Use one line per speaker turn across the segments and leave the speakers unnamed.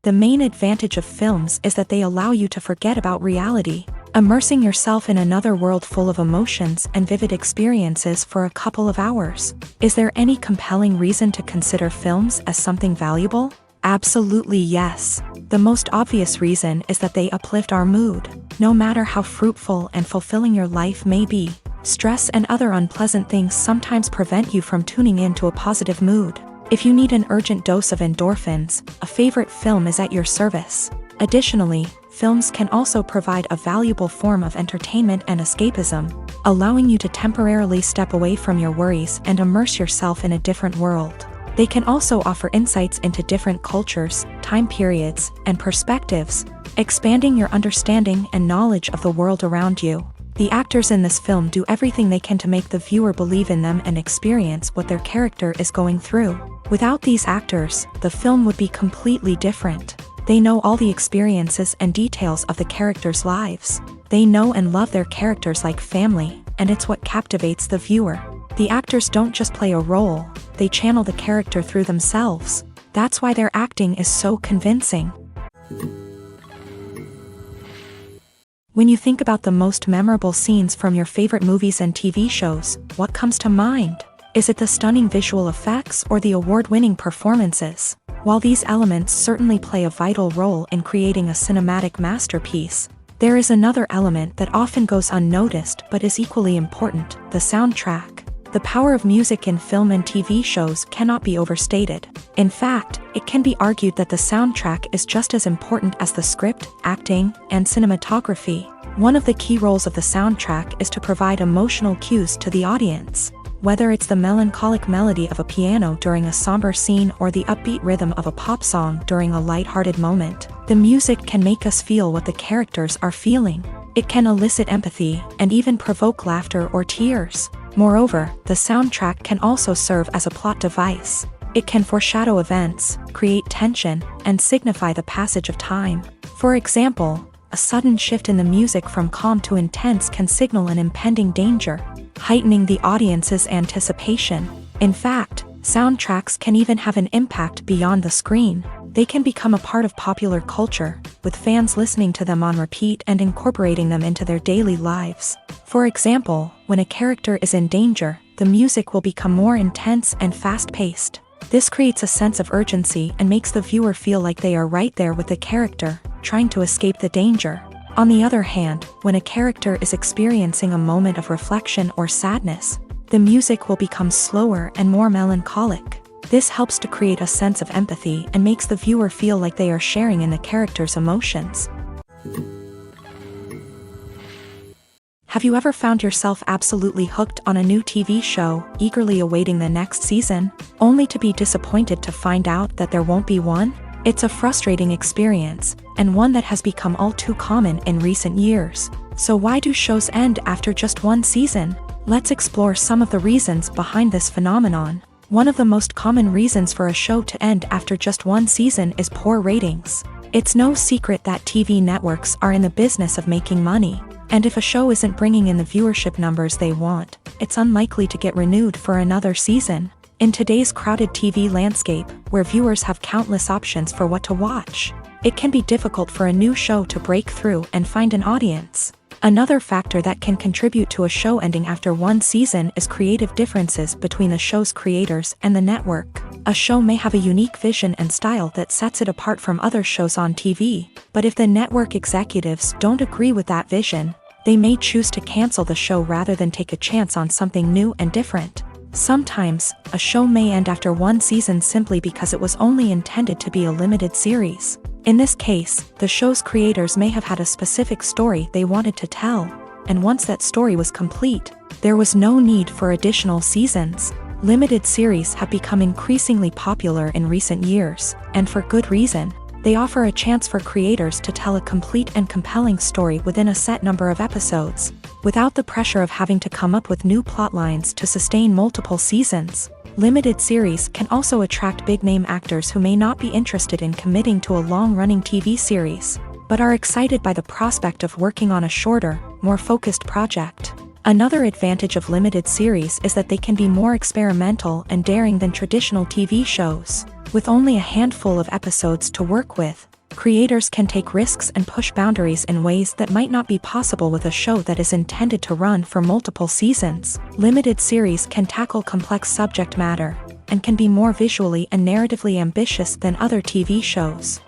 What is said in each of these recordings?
The main advantage of films is that they allow you to forget about reality, immersing yourself in another world full of emotions and vivid experiences for a couple of hours. Is there any compelling reason to consider films as something valuable? Absolutely yes. The most obvious reason is that they uplift our mood. No matter how fruitful and fulfilling your life may be, stress and other unpleasant things sometimes prevent you from tuning into a positive mood. If you need an urgent dose of endorphins, a favorite film is at your service. Additionally, films can also provide a valuable form of entertainment and escapism, allowing you to temporarily step away from your worries and immerse yourself in a different world. They can also offer insights into different cultures, time periods, and perspectives, expanding your understanding and knowledge of the world around you. The actors in this film do everything they can to make the viewer believe in them and experience what their character is going through. Without these actors, the film would be completely different. They know all the experiences and details of the characters' lives. They know and love their characters like family, and it's what captivates the viewer. The actors don't just play a role, they channel the character through themselves. That's why their acting is so convincing. When you think about the most memorable scenes from your favorite movies and TV shows, what comes to mind? Is it the stunning visual effects or the award-winning performances? While these elements certainly play a vital role in creating a cinematic masterpiece, there is another element that often goes unnoticed but is equally important: the soundtrack. The power of music in film and TV shows cannot be overstated. In fact, it can be argued that the soundtrack is just as important as the script, acting, and cinematography. One of the key roles of the soundtrack is to provide emotional cues to the audience. Whether it's the melancholic melody of a piano during a somber scene or the upbeat rhythm of a pop song during a lighthearted moment, the music can make us feel what the characters are feeling. It can elicit empathy and even provoke laughter or tears. Moreover, the soundtrack can also serve as a plot device. It can foreshadow events, create tension, and signify the passage of time. For example, a sudden shift in the music from calm to intense can signal an impending danger, heightening the audience's anticipation. In fact, soundtracks can even have an impact beyond the screen. They can become a part of popular culture, with fans listening to them on repeat and incorporating them into their daily lives. For example, when a character is in danger, the music will become more intense and fast-paced. This creates a sense of urgency and makes the viewer feel like they are right there with the character, trying to escape the danger. On the other hand, when a character is experiencing a moment of reflection or sadness, the music will become slower and more melancholic. This helps to create a sense of empathy and makes the viewer feel like they are sharing in the character's emotions. Have you ever found yourself absolutely hooked on a new TV show, eagerly awaiting the next season, only to be disappointed to find out that there won't be one? It's a frustrating experience, and one that has become all too common in recent years. So why do shows end after just one season? Let's explore some of the reasons behind this phenomenon. One of the most common reasons for a show to end after just one season is poor ratings. It's no secret that TV networks are in the business of making money, and if a show isn't bringing in the viewership numbers they want, it's unlikely to get renewed for another season. In today's crowded TV landscape, where viewers have countless options for what to watch, it can be difficult for a new show to break through and find an audience. Another factor that can contribute to a show ending after one season is creative differences between the show's creators and the network. A show may have a unique vision and style that sets it apart from other shows on TV, but if the network executives don't agree with that vision, they may choose to cancel the show rather than take a chance on something new and different. Sometimes, a show may end after one season simply because it was only intended to be a limited series. In this case, the show's creators may have had a specific story they wanted to tell, and once that story was complete, there was no need for additional seasons. Limited series have become increasingly popular in recent years, and for good reason. They offer a chance for creators to tell a complete and compelling story within a set number of episodes, without the pressure of having to come up with new plotlines to sustain multiple seasons. Limited series can also attract big-name actors who may not be interested in committing to a long-running TV series, but are excited by the prospect of working on a shorter, more focused project. Another advantage of limited series is that they can be more experimental and daring than traditional TV shows. With only a handful of episodes to work with, Creators can take risks and push boundaries in ways that might not be possible with a show that is intended to run for multiple seasons. Limited series can tackle complex subject matter and can be more visually and narratively ambitious than other TV shows.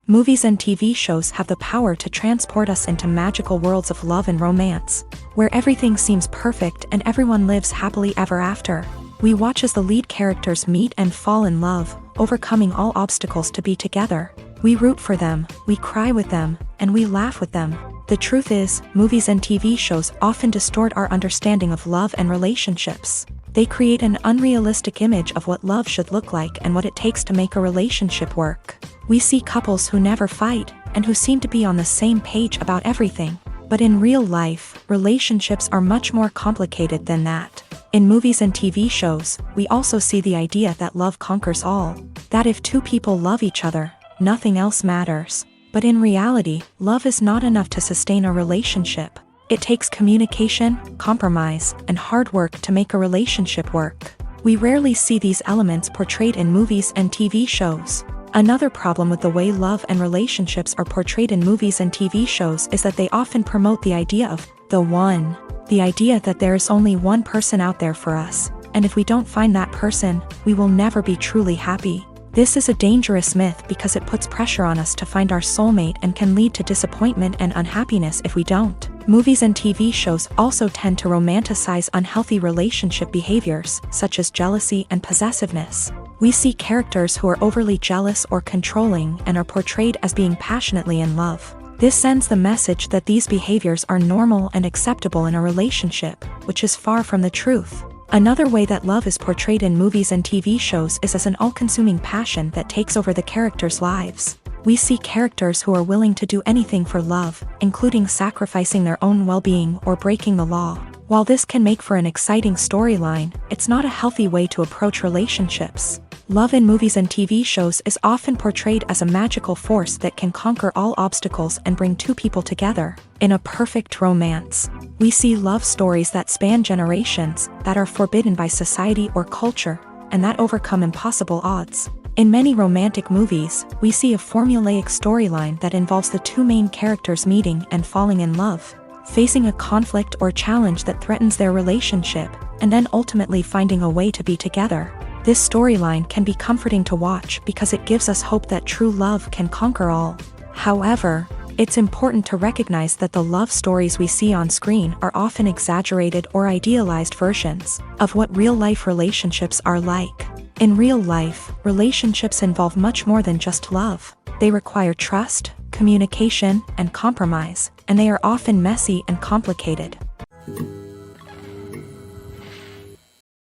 Movies and TV shows have the power to transport us into magical worlds of love and romance, where everything seems perfect and everyone lives happily ever after. We watch as the lead characters meet and fall in love, overcoming all obstacles to be together. We root for them, we cry with them, and we laugh with them. The truth is, movies and TV shows often distort our understanding of love and relationships. They create an unrealistic image of what love should look like and what it takes to make a relationship work. We see couples who never fight, and who seem to be on the same page about everything. But in real life, relationships are much more complicated than that. In movies and TV shows, we also see the idea that love conquers all. That if two people love each other, nothing else matters. But in reality, love is not enough to sustain a relationship. It takes communication, compromise, and hard work to make a relationship work. We rarely see these elements portrayed in movies and TV shows. Another problem with the way love and relationships are portrayed in movies and TV shows is that they often promote the idea of the one. The idea that there is only one person out there for us, and if we don't find that person, we will never be truly happy. This is a dangerous myth because it puts pressure on us to find our soulmate and can lead to disappointment and unhappiness if we don't. Movies and TV shows also tend to romanticize unhealthy relationship behaviors, such as jealousy and possessiveness. We see characters who are overly jealous or controlling and are portrayed as being passionately in love. This sends the message that these behaviors are normal and acceptable in a relationship, which is far from the truth. Another way that love is portrayed in movies and TV shows is as an all-consuming passion that takes over the characters' lives. We see characters who are willing to do anything for love, including sacrificing their own well-being or breaking the law. While this can make for an exciting storyline, it's not a healthy way to approach relationships. Love in movies and TV shows is often portrayed as a magical force that can conquer all obstacles and bring two people together in a perfect romance. We see love stories that span generations, that are forbidden by society or culture, and that overcome impossible odds. In many romantic movies, we see a formulaic storyline that involves the two main characters meeting and falling in love, facing a conflict or challenge that threatens their relationship, and then ultimately finding a way to be together. This storyline can be comforting to watch because it gives us hope that true love can conquer all. However, it's important to recognize that the love stories we see on screen are often exaggerated or idealized versions of what real-life relationships are like. In real life, relationships involve much more than just love. They require trust, communication, and compromise, and they are often messy and complicated.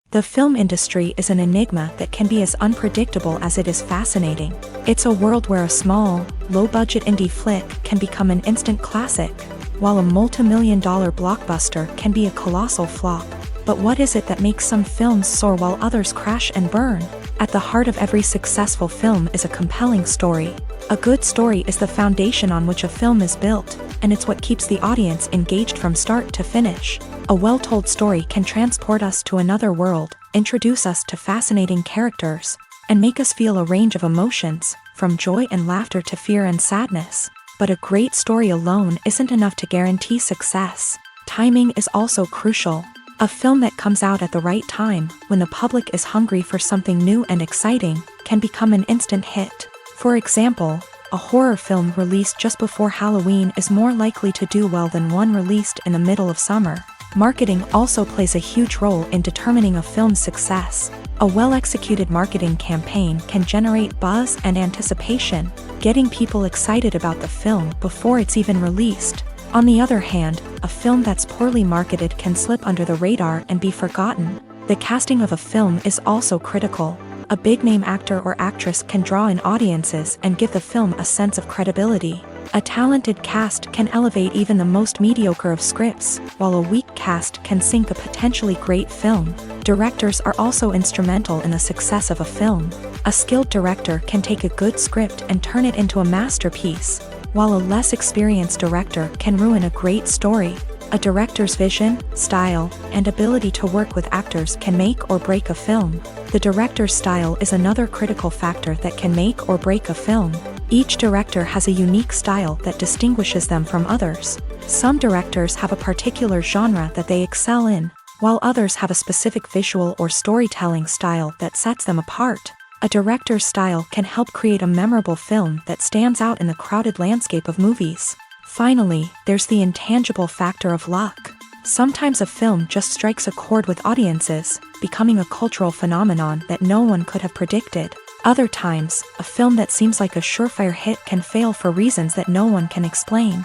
The film industry is an enigma that can be as unpredictable as it is fascinating. It's a world where a small, low-budget indie flick can become an instant classic, while a multi-million-dollar blockbuster can be a colossal flop. But what is it that makes some films soar while others crash and burn? At the heart of every successful film is a compelling story. A good story is the foundation on which a film is built, and it's what keeps the audience engaged from start to finish. A well-told story can transport us to another world, introduce us to fascinating characters, and make us feel a range of emotions, from joy and laughter to fear and sadness. But a great story alone isn't enough to guarantee success. Timing is also crucial. A film that comes out at the right time, when the public is hungry for something new and exciting, can become an instant hit. For example, a horror film released just before Halloween is more likely to do well than one released in the middle of summer. Marketing also plays a huge role in determining a film's success. A well-executed marketing campaign can generate buzz and anticipation, getting people excited about the film before it's even released. On the other hand, a film that's poorly marketed can slip under the radar and be forgotten. The casting of a film is also critical. A big-name actor or actress can draw in audiences and give the film a sense of credibility. A talented cast can elevate even the most mediocre of scripts, while a weak cast can sink a potentially great film. Directors are also instrumental in the success of a film. A skilled director can take a good script and turn it into a masterpiece, while a less experienced director can ruin a great story. A director's vision, style, and ability to work with actors can make or break a film. The director's style is another critical factor that can make or break a film. Each director has a unique style that distinguishes them from others. Some directors have a particular genre that they excel in, while others have a specific visual or storytelling style that sets them apart. A director's style can help create a memorable film that stands out in the crowded landscape of movies. Finally, there's the intangible factor of luck. Sometimes a film just strikes a chord with audiences, becoming a cultural phenomenon that no one could have predicted. Other times, a film that seems like a surefire hit can fail for reasons that no one can explain.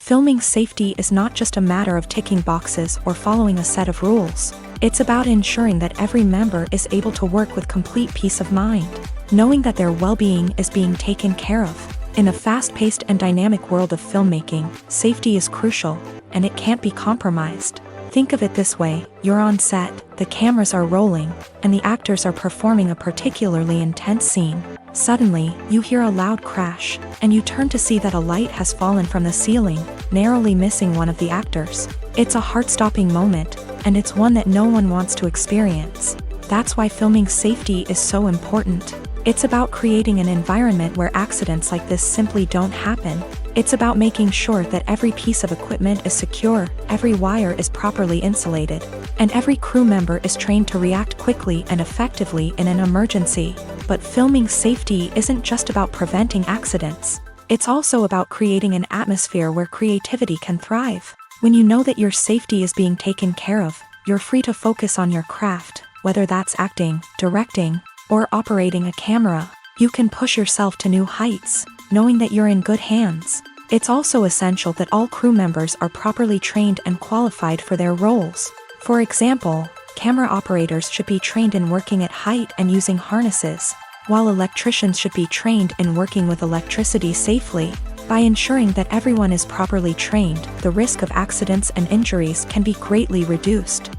Filming safety is not just a matter of ticking boxes or following a set of rules. It's about ensuring that every member is able to work with complete peace of mind, knowing that their well-being is being taken care of. In a fast-paced and dynamic world of filmmaking, safety is crucial, and it can't be compromised. Think of it this way: you're on set, the cameras are rolling, and the actors are performing a particularly intense scene. Suddenly, you hear a loud crash, and you turn to see that a light has fallen from the ceiling, narrowly missing one of the actors. It's a heart-stopping moment, and it's one that no one wants to experience. That's why filming safety is so important. It's about creating an environment where accidents like this simply don't happen. It's about making sure that every piece of equipment is secure, every wire is properly insulated, and every crew member is trained to react quickly and effectively in an emergency. But filming safety isn't just about preventing accidents. It's also about creating an atmosphere where creativity can thrive. When you know that your safety is being taken care of, you're free to focus on your craft, whether that's acting, directing, or operating a camera. You can push yourself to new heights, knowing that you're in good hands. It's also essential that all crew members are properly trained and qualified for their roles. For example, camera operators should be trained in working at height and using harnesses, while electricians should be trained in working with electricity safely. By ensuring that everyone is properly trained, the risk of accidents and injuries can be greatly reduced.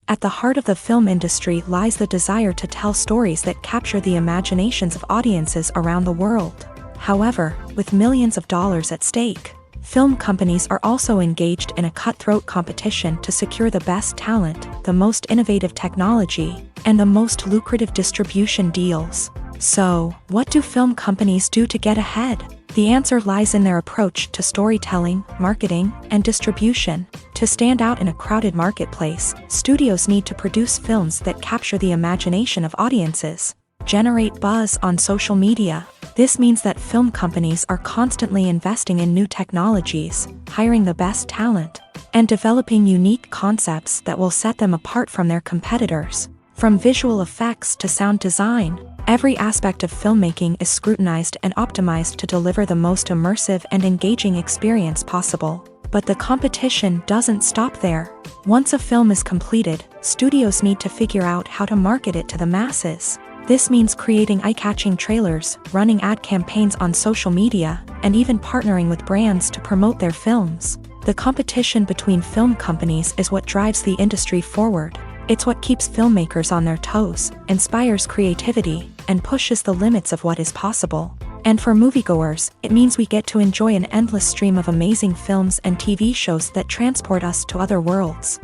At the heart of the film industry lies the desire to tell stories that capture the imaginations of audiences around the world. However, with millions of dollars at stake, film companies are also engaged in a cutthroat competition to secure the best talent, the most innovative technology, and the most lucrative distribution deals. So, what do film companies do to get ahead? The answer lies in their approach to storytelling, marketing, and distribution. To stand out in a crowded marketplace, studios need to produce films that capture the imagination of audiences, generate buzz on social media. This means that film companies are constantly investing in new technologies, hiring the best talent, and developing unique concepts that will set them apart from their competitors. From visual effects to sound design, every aspect of filmmaking is scrutinized and optimized to deliver the most immersive and engaging experience possible. But the competition doesn't stop there. Once a film is completed, studios need to figure out how to market it to the masses. This means creating eye-catching trailers, running ad campaigns on social media, and even partnering with brands to promote their films. The competition between film companies is what drives the industry forward. It's what keeps filmmakers on their toes, inspires creativity, and pushes the limits of what is possible. And for moviegoers, it means we get to enjoy an endless stream of amazing films and TV shows that transport us to other worlds.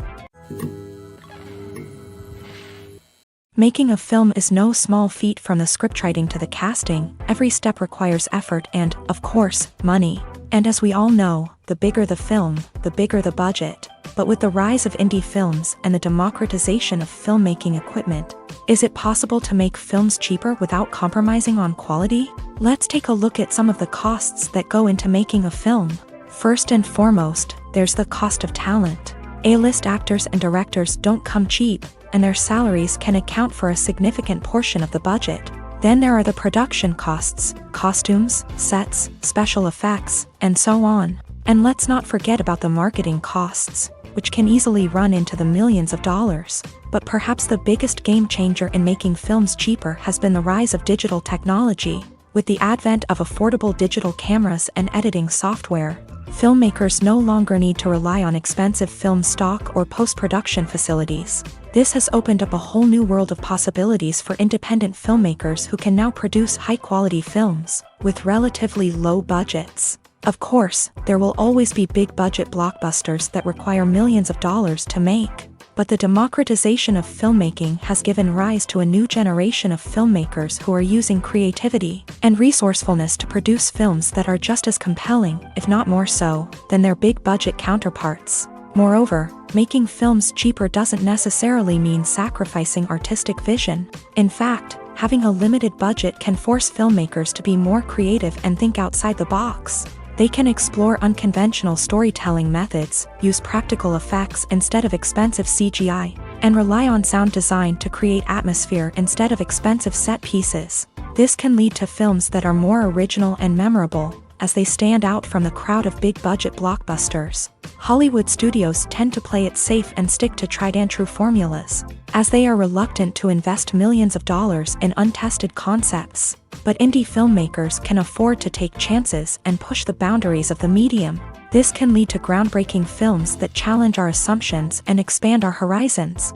Making a film is no small feat. From the scriptwriting to the casting, every step requires effort and, of course, money. And as we all know, the bigger the film, the bigger the budget. But with the rise of indie films and the democratization of filmmaking equipment, is it possible to make films cheaper without compromising on quality? Let's take a look at some of the costs that go into making a film. First and foremost, there's the cost of talent. A-list actors and directors don't come cheap, and their salaries can account for a significant portion of the budget. Then there are the production costs, costumes, sets, special effects, and so on. And let's not forget about the marketing costs, which can easily run into the millions of dollars. But perhaps the biggest game changer in making films cheaper has been the rise of digital technology. With the advent of affordable digital cameras and editing software, Filmmakers no longer need to rely on expensive film stock or post-production facilities. This has opened up a whole new world of possibilities for independent filmmakers who can now produce high-quality films with relatively low budgets. Of course, there will always be big-budget blockbusters that require millions of dollars to make. But the democratization of filmmaking has given rise to a new generation of filmmakers who are using creativity and resourcefulness to produce films that are just as compelling, if not more so, than their big-budget counterparts. Moreover, making films cheaper doesn't necessarily mean sacrificing artistic vision. In fact, having a limited budget can force filmmakers to be more creative and think outside the box. They can explore unconventional storytelling methods, use practical effects instead of expensive CGI, and rely on sound design to create atmosphere instead of expensive set pieces. This can lead to films that are more original and memorable, as they stand out from the crowd of big-budget blockbusters. Hollywood studios tend to play it safe and stick to tried-and-true formulas, as they are reluctant to invest millions of dollars in untested concepts. But indie filmmakers can afford to take chances and push the boundaries of the medium. This can lead to groundbreaking films that challenge our assumptions and expand our horizons.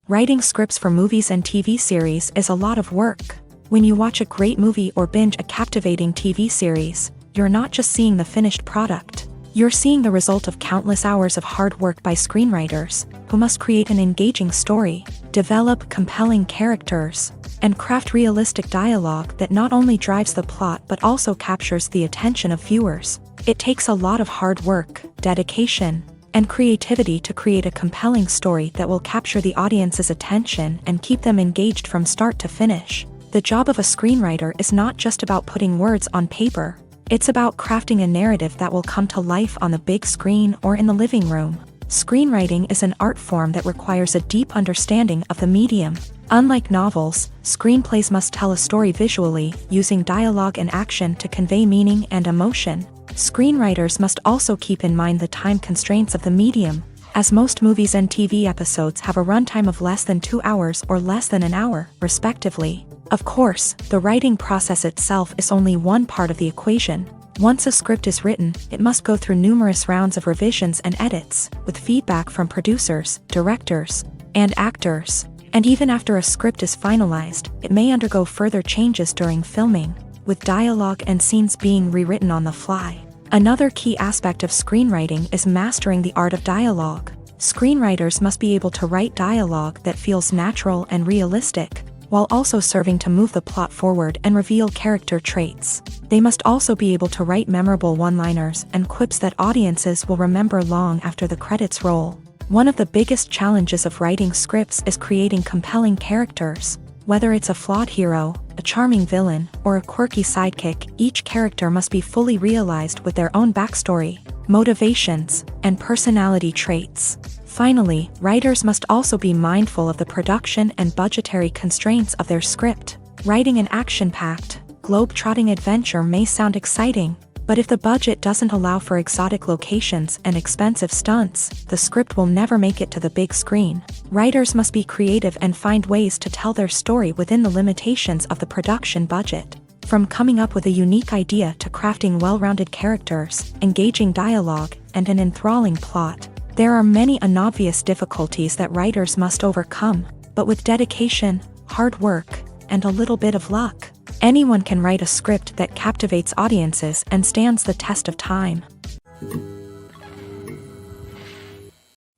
Writing scripts for movies and TV series is a lot of work. When you watch a great movie or binge a captivating TV series, you're not just seeing the finished product. You're seeing the result of countless hours of hard work by screenwriters, who must create an engaging story, develop compelling characters, and craft realistic dialogue that not only drives the plot but also captures the attention of viewers. It takes a lot of hard work, dedication, and creativity to create a compelling story that will capture the audience's attention and keep them engaged from start to finish. The job of a screenwriter is not just about putting words on paper. It's about crafting a narrative that will come to life on the big screen or in the living room. Screenwriting is an art form that requires a deep understanding of the medium. Unlike novels, screenplays must tell a story visually, using dialogue and action to convey meaning and emotion. Screenwriters must also keep in mind the time constraints of the medium, as most movies and TV episodes have a runtime of less than 2 hours or less than an hour, respectively. Of course, the writing process itself is only one part of the equation. Once a script is written, it must go through numerous rounds of revisions and edits, with feedback from producers, directors, and actors. And even after a script is finalized, it may undergo further changes during filming, with dialogue and scenes being rewritten on the fly. Another key aspect of screenwriting is mastering the art of dialogue. Screenwriters must be able to write dialogue that feels natural and realistic, while also serving to move the plot forward and reveal character traits. They must also be able to write memorable one-liners and quips that audiences will remember long after the credits roll. One of the biggest challenges of writing scripts is creating compelling characters. Whether it's a flawed hero, a charming villain, or a quirky sidekick, each character must be fully realized with their own backstory, motivations, and personality traits. Finally, writers must also be mindful of the production and budgetary constraints of their script. Writing an action-packed, globe-trotting adventure may sound exciting, but if the budget doesn't allow for exotic locations and expensive stunts, the script will never make it to the big screen. Writers must be creative and find ways to tell their story within the limitations of the production budget. From coming up with a unique idea to crafting well-rounded characters, engaging dialogue, and an enthralling plot, there are many unobvious difficulties that writers must overcome, but with dedication, hard work, and a little bit of luck, anyone can write a script that captivates audiences and stands the test of time.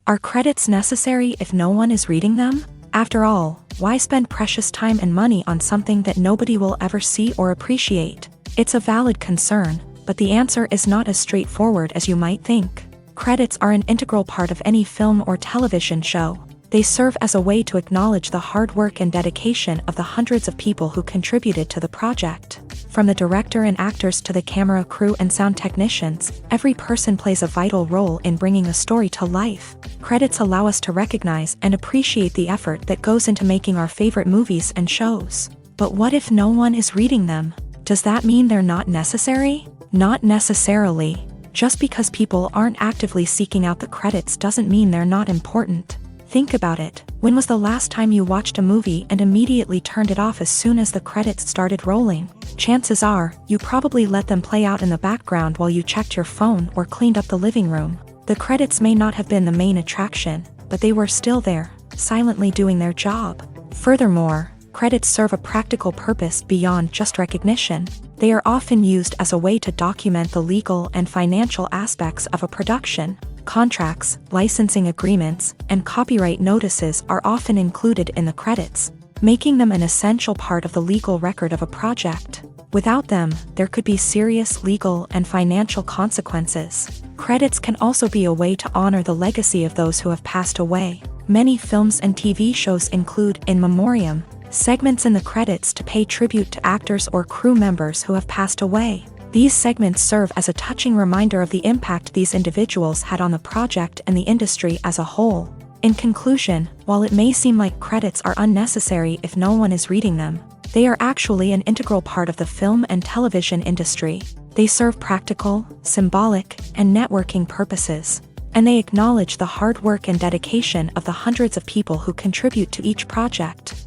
Are credits necessary if no one is reading them? After all, why spend precious time and money on something that nobody will ever see or appreciate? It's a valid concern, but the answer is not as straightforward as you might think. Credits are an integral part of any film or television show. They serve as a way to acknowledge the hard work and dedication of the hundreds of people who contributed to the project. From the director and actors to the camera crew and sound technicians, every person plays a vital role in bringing a story to life. Credits allow us to recognize and appreciate the effort that goes into making our favorite movies and shows. But what if no one is reading them? Does that mean they're not necessary? Not necessarily. Just because people aren't actively seeking out the credits doesn't mean they're not important. Think about it. When was the last time you watched a movie and immediately turned it off as soon as the credits started rolling? Chances are, you probably let them play out in the background while you checked your phone or cleaned up the living room. The credits may not have been the main attraction, but they were still there, silently doing their job. Furthermore, credits serve a practical purpose beyond just recognition. They are often used as a way to document the legal and financial aspects of a production. Contracts, licensing agreements, and copyright notices are often included in the credits, making them an essential part of the legal record of a project. Without them, there could be serious legal and financial consequences. Credits can also be a way to honor the legacy of those who have passed away. Many films and TV shows include in memoriam segments in the credits to pay tribute to actors or crew members who have passed away. These segments serve as a touching reminder of the impact these individuals had on the project and the industry as a whole. In conclusion, while it may seem like credits are unnecessary if no one is reading them, they are actually an integral part of the film and television industry. They serve practical, symbolic, and networking purposes, and they acknowledge the hard work and dedication of the hundreds of people who contribute to each project.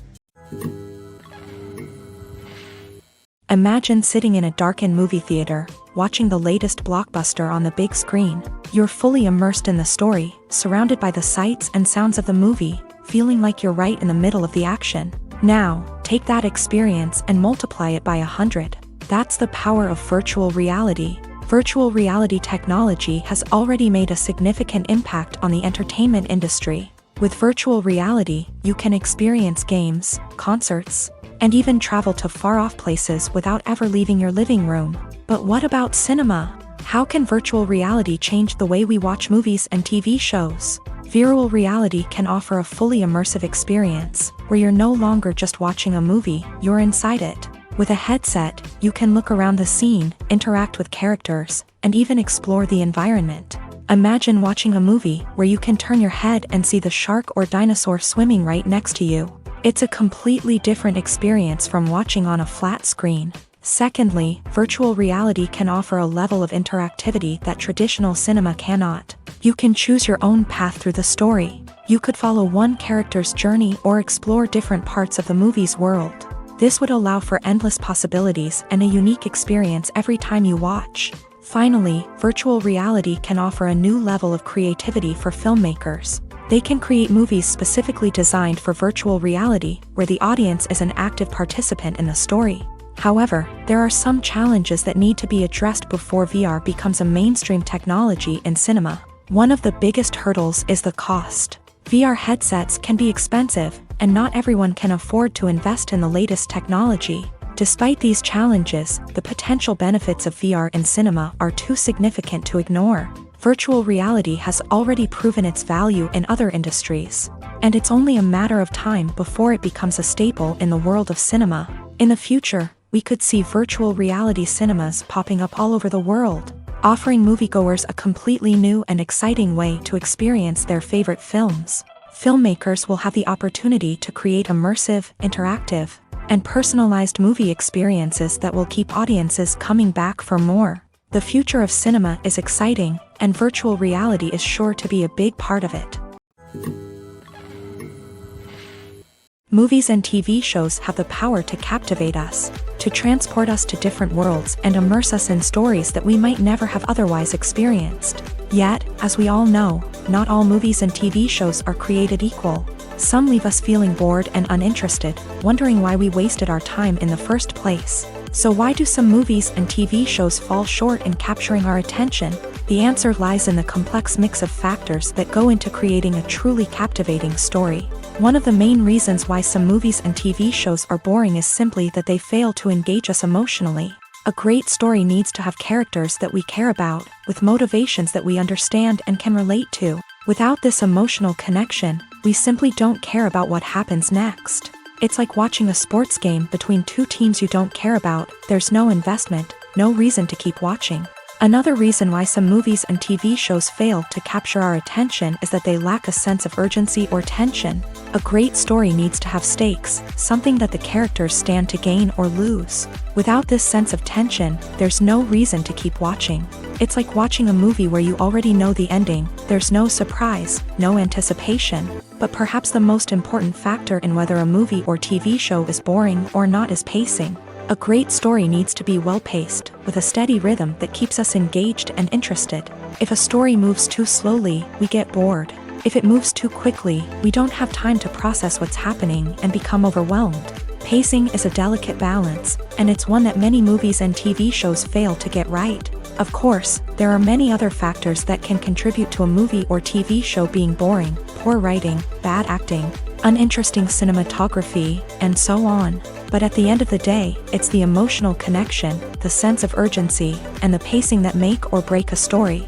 Imagine sitting in a darkened movie theater, watching the latest blockbuster on the big screen. You're fully immersed in the story, surrounded by the sights and sounds of the movie, feeling like you're right in the middle of the action. Now, take that experience and multiply it by 100. That's the power of virtual reality. Virtual reality technology has already made a significant impact on the entertainment industry. With virtual reality, you can experience games, concerts, and even travel to far-off places without ever leaving your living room. But what about cinema? How can virtual reality change the way we watch movies and TV shows? Virtual reality can offer a fully immersive experience, where you're no longer just watching a movie, you're inside it. With a headset, you can look around the scene, interact with characters, and even explore the environment. Imagine watching a movie where you can turn your head and see the shark or dinosaur swimming right next to you. It's a completely different experience from watching on a flat screen. Secondly, virtual reality can offer a level of interactivity that traditional cinema cannot. You can choose your own path through the story. You could follow one character's journey or explore different parts of the movie's world. This would allow for endless possibilities and a unique experience every time you watch. Finally, virtual reality can offer a new level of creativity for filmmakers. They can create movies specifically designed for virtual reality, where the audience is an active participant in the story. However, there are some challenges that need to be addressed before VR becomes a mainstream technology in cinema. One of the biggest hurdles is the cost. VR headsets can be expensive, and not everyone can afford to invest in the latest technology. Despite these challenges, the potential benefits of VR in cinema are too significant to ignore. Virtual reality has already proven its value in other industries, and it's only a matter of time before it becomes a staple in the world of cinema. In the future, we could see virtual reality cinemas popping up all over the world, offering moviegoers a completely new and exciting way to experience their favorite films. Filmmakers will have the opportunity to create immersive, interactive, and personalized movie experiences that will keep audiences coming back for more. The future of cinema is exciting, and virtual reality is sure to be a big part of it. Movies and TV shows have the power to captivate us, to transport us to different worlds and immerse us in stories that we might never have otherwise experienced. Yet, as we all know, not all movies and TV shows are created equal. Some leave us feeling bored and uninterested, wondering why we wasted our time in the first place. So why do some movies and TV shows fall short in capturing our attention? The answer lies in the complex mix of factors that go into creating a truly captivating story. One of the main reasons why some movies and TV shows are boring is simply that they fail to engage us emotionally. A great story needs to have characters that we care about, with motivations that we understand and can relate to. Without this emotional connection, we simply don't care about what happens next. It's like watching a sports game between two teams you don't care about. There's no investment, no reason to keep watching. Another reason why some movies and TV shows fail to capture our attention is that they lack a sense of urgency or tension. A great story needs to have stakes, something that the characters stand to gain or lose. Without this sense of tension, there's no reason to keep watching. It's like watching a movie where you already know the ending, there's no surprise, no anticipation. But perhaps the most important factor in whether a movie or TV show is boring or not is pacing. A great story needs to be well-paced, with a steady rhythm that keeps us engaged and interested. If a story moves too slowly, we get bored. If it moves too quickly, we don't have time to process what's happening and become overwhelmed. Pacing is a delicate balance, and it's one that many movies and TV shows fail to get right. Of course, there are many other factors that can contribute to a movie or TV show being boring: poor writing, bad acting, uninteresting cinematography, and so on. But at the end of the day, it's the emotional connection, the sense of urgency, and the pacing that make or break a story.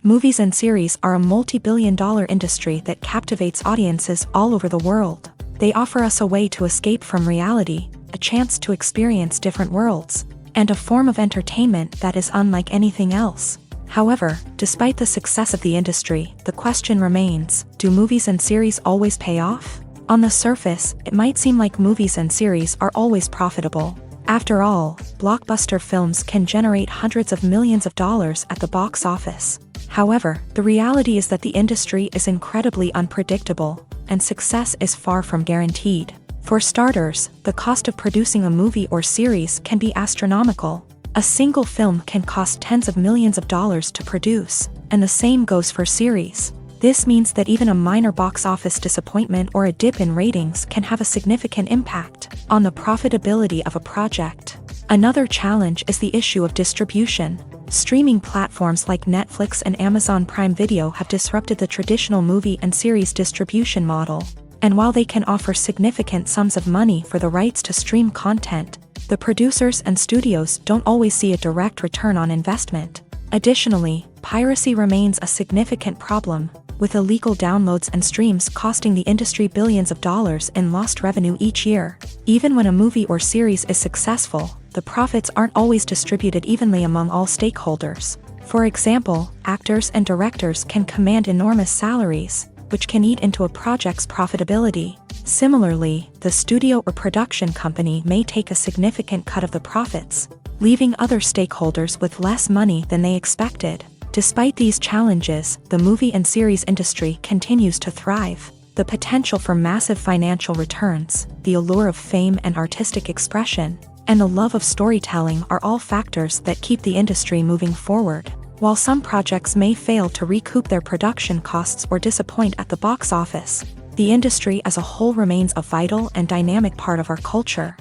Movies and series are a multi-billion-dollar industry that captivates audiences all over the world. They offer us a way to escape from reality, a chance to experience different worlds, and a form of entertainment that is unlike anything else. However, despite the success of the industry, the question remains, do movies and series always pay off? On the surface, it might seem like movies and series are always profitable. After all, blockbuster films can generate hundreds of millions of dollars at the box office. However, the reality is that the industry is incredibly unpredictable, and success is far from guaranteed. For starters, the cost of producing a movie or series can be astronomical. A single film can cost tens of millions of dollars to produce, and the same goes for series. This means that even a minor box office disappointment or a dip in ratings can have a significant impact on the profitability of a project. Another challenge is the issue of distribution. Streaming platforms like Netflix and Amazon Prime Video have disrupted the traditional movie and series distribution model. And while they can offer significant sums of money for the rights to stream content, the producers and studios don't always see a direct return on investment. Additionally, piracy remains a significant problem, with illegal downloads and streams costing the industry billions of dollars in lost revenue each year. Even when a movie or series is successful, the profits aren't always distributed evenly among all stakeholders. For example, actors and directors can command enormous salaries, which can eat into a project's profitability. Similarly, the studio or production company may take a significant cut of the profits, leaving other stakeholders with less money than they expected. Despite these challenges, the movie and series industry continues to thrive. The potential for massive financial returns, the allure of fame and artistic expression, and the love of storytelling are all factors that keep the industry moving forward. While some projects may fail to recoup their production costs or disappoint at the box office, the industry as a whole remains a vital and dynamic part of our culture.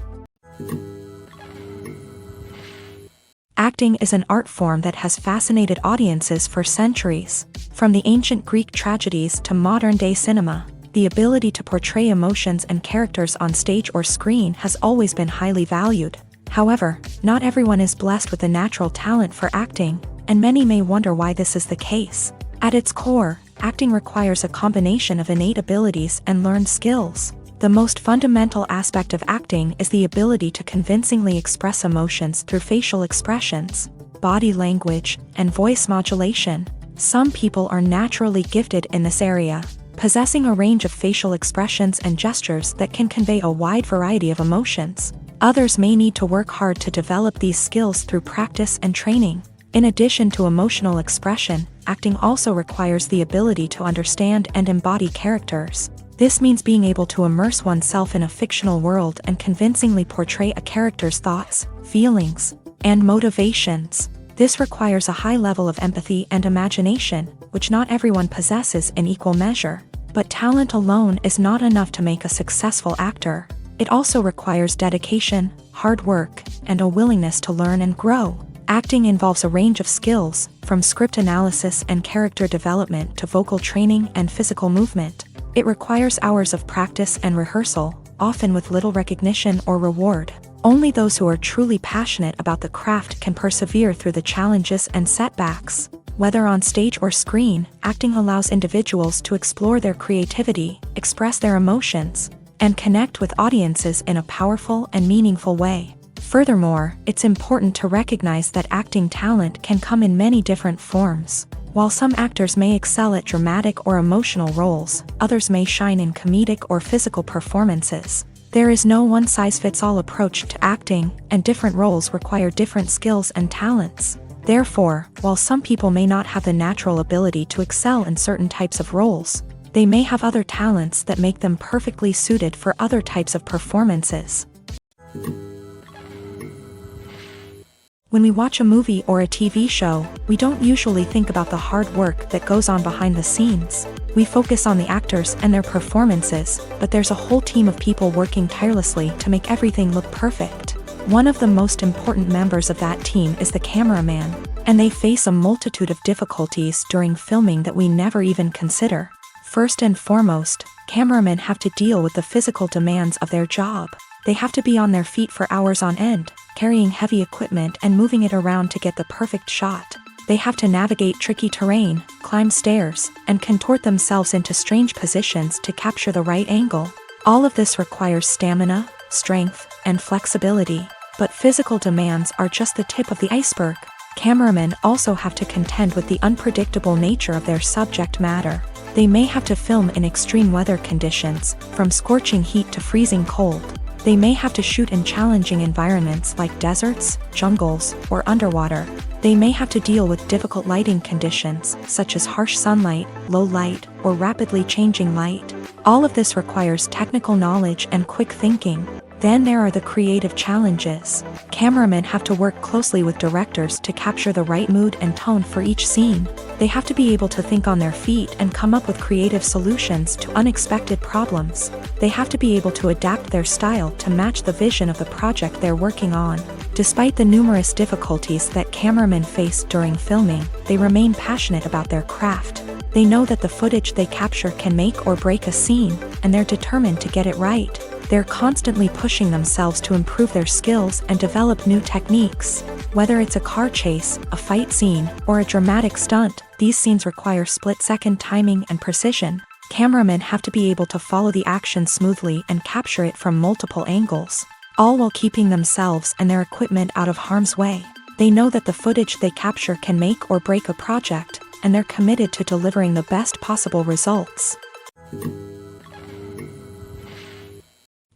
Acting is an art form that has fascinated audiences for centuries. From the ancient Greek tragedies to modern-day cinema, the ability to portray emotions and characters on stage or screen has always been highly valued. However, not everyone is blessed with a natural talent for acting, and many may wonder why this is the case. At its core, acting requires a combination of innate abilities and learned skills. The most fundamental aspect of acting is the ability to convincingly express emotions through facial expressions, body language, and voice modulation. Some people are naturally gifted in this area, possessing a range of facial expressions and gestures that can convey a wide variety of emotions. Others may need to work hard to develop these skills through practice and training. In addition to emotional expression, acting also requires the ability to understand and embody characters. This means being able to immerse oneself in a fictional world and convincingly portray a character's thoughts, feelings, and motivations. This requires a high level of empathy and imagination, which not everyone possesses in equal measure. But talent alone is not enough to make a successful actor. It also requires dedication, hard work, and a willingness to learn and grow. Acting involves a range of skills, from script analysis and character development to vocal training and physical movement. It requires hours of practice and rehearsal, often with little recognition or reward. Only those who are truly passionate about the craft can persevere through the challenges and setbacks. Whether on stage or screen, acting allows individuals to explore their creativity, express their emotions, and connect with audiences in a powerful and meaningful way. Furthermore, it's important to recognize that acting talent can come in many different forms. While some actors may excel at dramatic or emotional roles, others may shine in comedic or physical performances. There is no one-size-fits-all approach to acting, and different roles require different skills and talents. Therefore, while some people may not have the natural ability to excel in certain types of roles, they may have other talents that make them perfectly suited for other types of performances. When we watch a movie or a TV show, we don't usually think about the hard work that goes on behind the scenes. We focus on the actors and their performances, but there's a whole team of people working tirelessly to make everything look perfect. One of the most important members of that team is the cameraman, and they face a multitude of difficulties during filming that we never even consider. First and foremost, cameramen have to deal with the physical demands of their job. They have to be on their feet for hours on end, carrying heavy equipment and moving it around to get the perfect shot. They have to navigate tricky terrain, climb stairs, and contort themselves into strange positions to capture the right angle. All of this requires stamina, strength, and flexibility. But physical demands are just the tip of the iceberg. Cameramen also have to contend with the unpredictable nature of their subject matter. They may have to film in extreme weather conditions, from scorching heat to freezing cold. They may have to shoot in challenging environments like deserts, jungles, or underwater. They may have to deal with difficult lighting conditions, such as harsh sunlight, low light, or rapidly changing light. All of this requires technical knowledge and quick thinking. Then there are the creative challenges. Cameramen have to work closely with directors to capture the right mood and tone for each scene. They have to be able to think on their feet and come up with creative solutions to unexpected problems. They have to be able to adapt their style to match the vision of the project they're working on. Despite the numerous difficulties that cameramen face during filming, they remain passionate about their craft. They know that the footage they capture can make or break a scene, and they're determined to get it right. They're constantly pushing themselves to improve their skills and develop new techniques. Whether it's a car chase, a fight scene, or a dramatic stunt, these scenes require split-second timing and precision. Cameramen have to be able to follow the action smoothly and capture it from multiple angles, all while keeping themselves and their equipment out of harm's way. They know that the footage they capture can make or break a project, and they're committed to delivering the best possible results.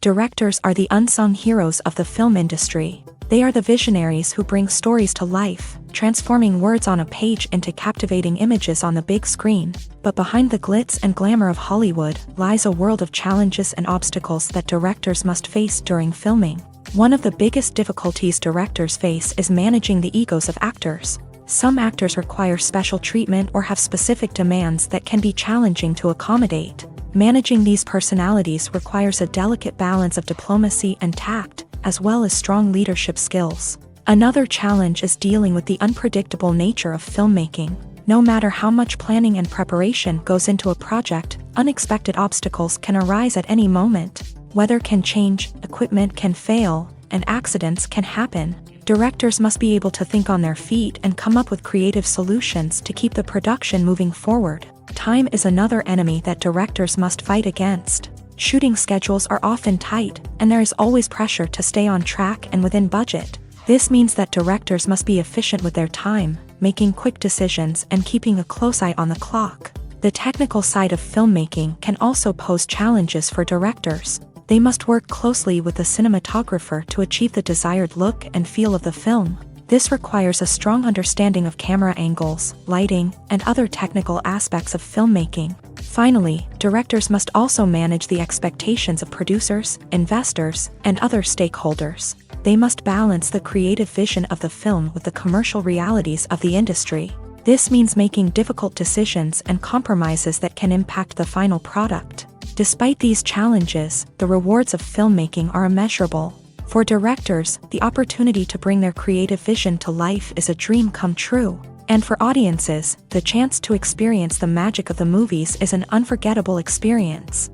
Directors are the unsung heroes of the film industry. They are the visionaries who bring stories to life, transforming words on a page into captivating images on the big screen. But behind the glitz and glamour of Hollywood lies a world of challenges and obstacles that directors must face during filming. One of the biggest difficulties directors face is managing the egos of actors. Some actors require special treatment or have specific demands that can be challenging to accommodate. Managing these personalities requires a delicate balance of diplomacy and tact, as well as strong leadership skills. Another challenge is dealing with the unpredictable nature of filmmaking. No matter how much planning and preparation goes into a project, unexpected obstacles can arise at any moment. Weather can change, equipment can fail, and accidents can happen. Directors must be able to think on their feet and come up with creative solutions to keep the production moving forward. Time is another enemy that directors must fight against. Shooting schedules are often tight, and there is always pressure to stay on track and within budget. This means that directors must be efficient with their time, making quick decisions and keeping a close eye on the clock. The technical side of filmmaking can also pose challenges for directors. They must work closely with the cinematographer to achieve the desired look and feel of the film. This requires a strong understanding of camera angles, lighting, and other technical aspects of filmmaking. Finally, directors must also manage the expectations of producers, investors, and other stakeholders. They must balance the creative vision of the film with the commercial realities of the industry. This means making difficult decisions and compromises that can impact the final product. Despite these challenges, the rewards of filmmaking are immeasurable. For directors, the opportunity to bring their creative vision to life is a dream come true. And for audiences, the chance to experience the magic of the movies is an unforgettable experience.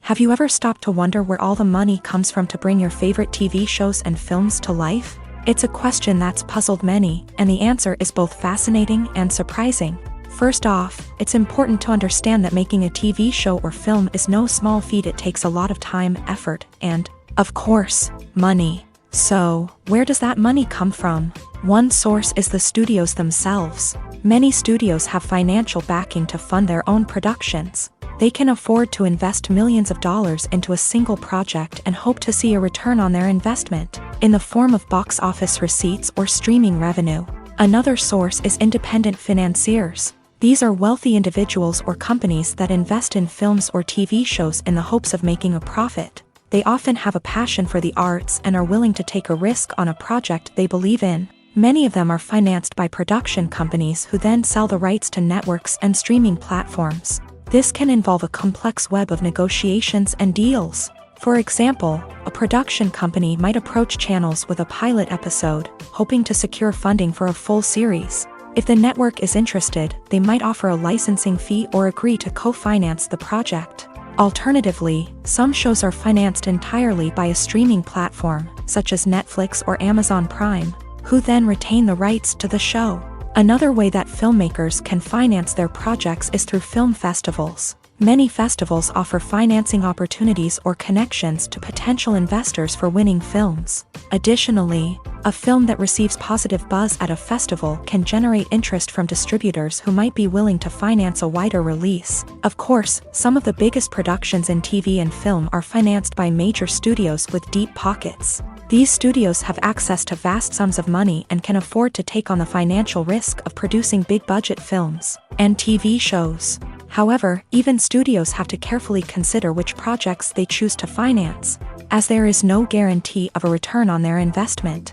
Have you ever stopped to wonder where all the money comes from to bring your favorite TV shows and films to life? It's a question that's puzzled many, and the answer is both fascinating and surprising. First off, it's important to understand that making a TV show or film is no small feat. It takes a lot of time, effort, and, of course, money. So, where does that money come from? One source is the studios themselves. Many studios have financial backing to fund their own productions. They can afford to invest millions of dollars into a single project and hope to see a return on their investment, in the form of box office receipts or streaming revenue. Another source is independent financiers. These are wealthy individuals or companies that invest in films or TV shows in the hopes of making a profit. They often have a passion for the arts and are willing to take a risk on a project they believe in. Many of them are financed by production companies who then sell the rights to networks and streaming platforms. This can involve a complex web of negotiations and deals. For example, a production company might approach channels with a pilot episode, hoping to secure funding for a full series. If the network is interested, they might offer a licensing fee or agree to co-finance the project. Alternatively, some shows are financed entirely by a streaming platform, such as Netflix or Amazon Prime, who then retain the rights to the show. Another way that filmmakers can finance their projects is through film festivals. Many festivals offer financing opportunities or connections to potential investors for winning films. Additionally, a film that receives positive buzz at a festival can generate interest from distributors who might be willing to finance a wider release. Of course, some of the biggest productions in TV and film are financed by major studios with deep pockets. These studios have access to vast sums of money and can afford to take on the financial risk of producing big-budget films and TV shows. However, even studios have to carefully consider which projects they choose to finance, as there is no guarantee of a return on their investment.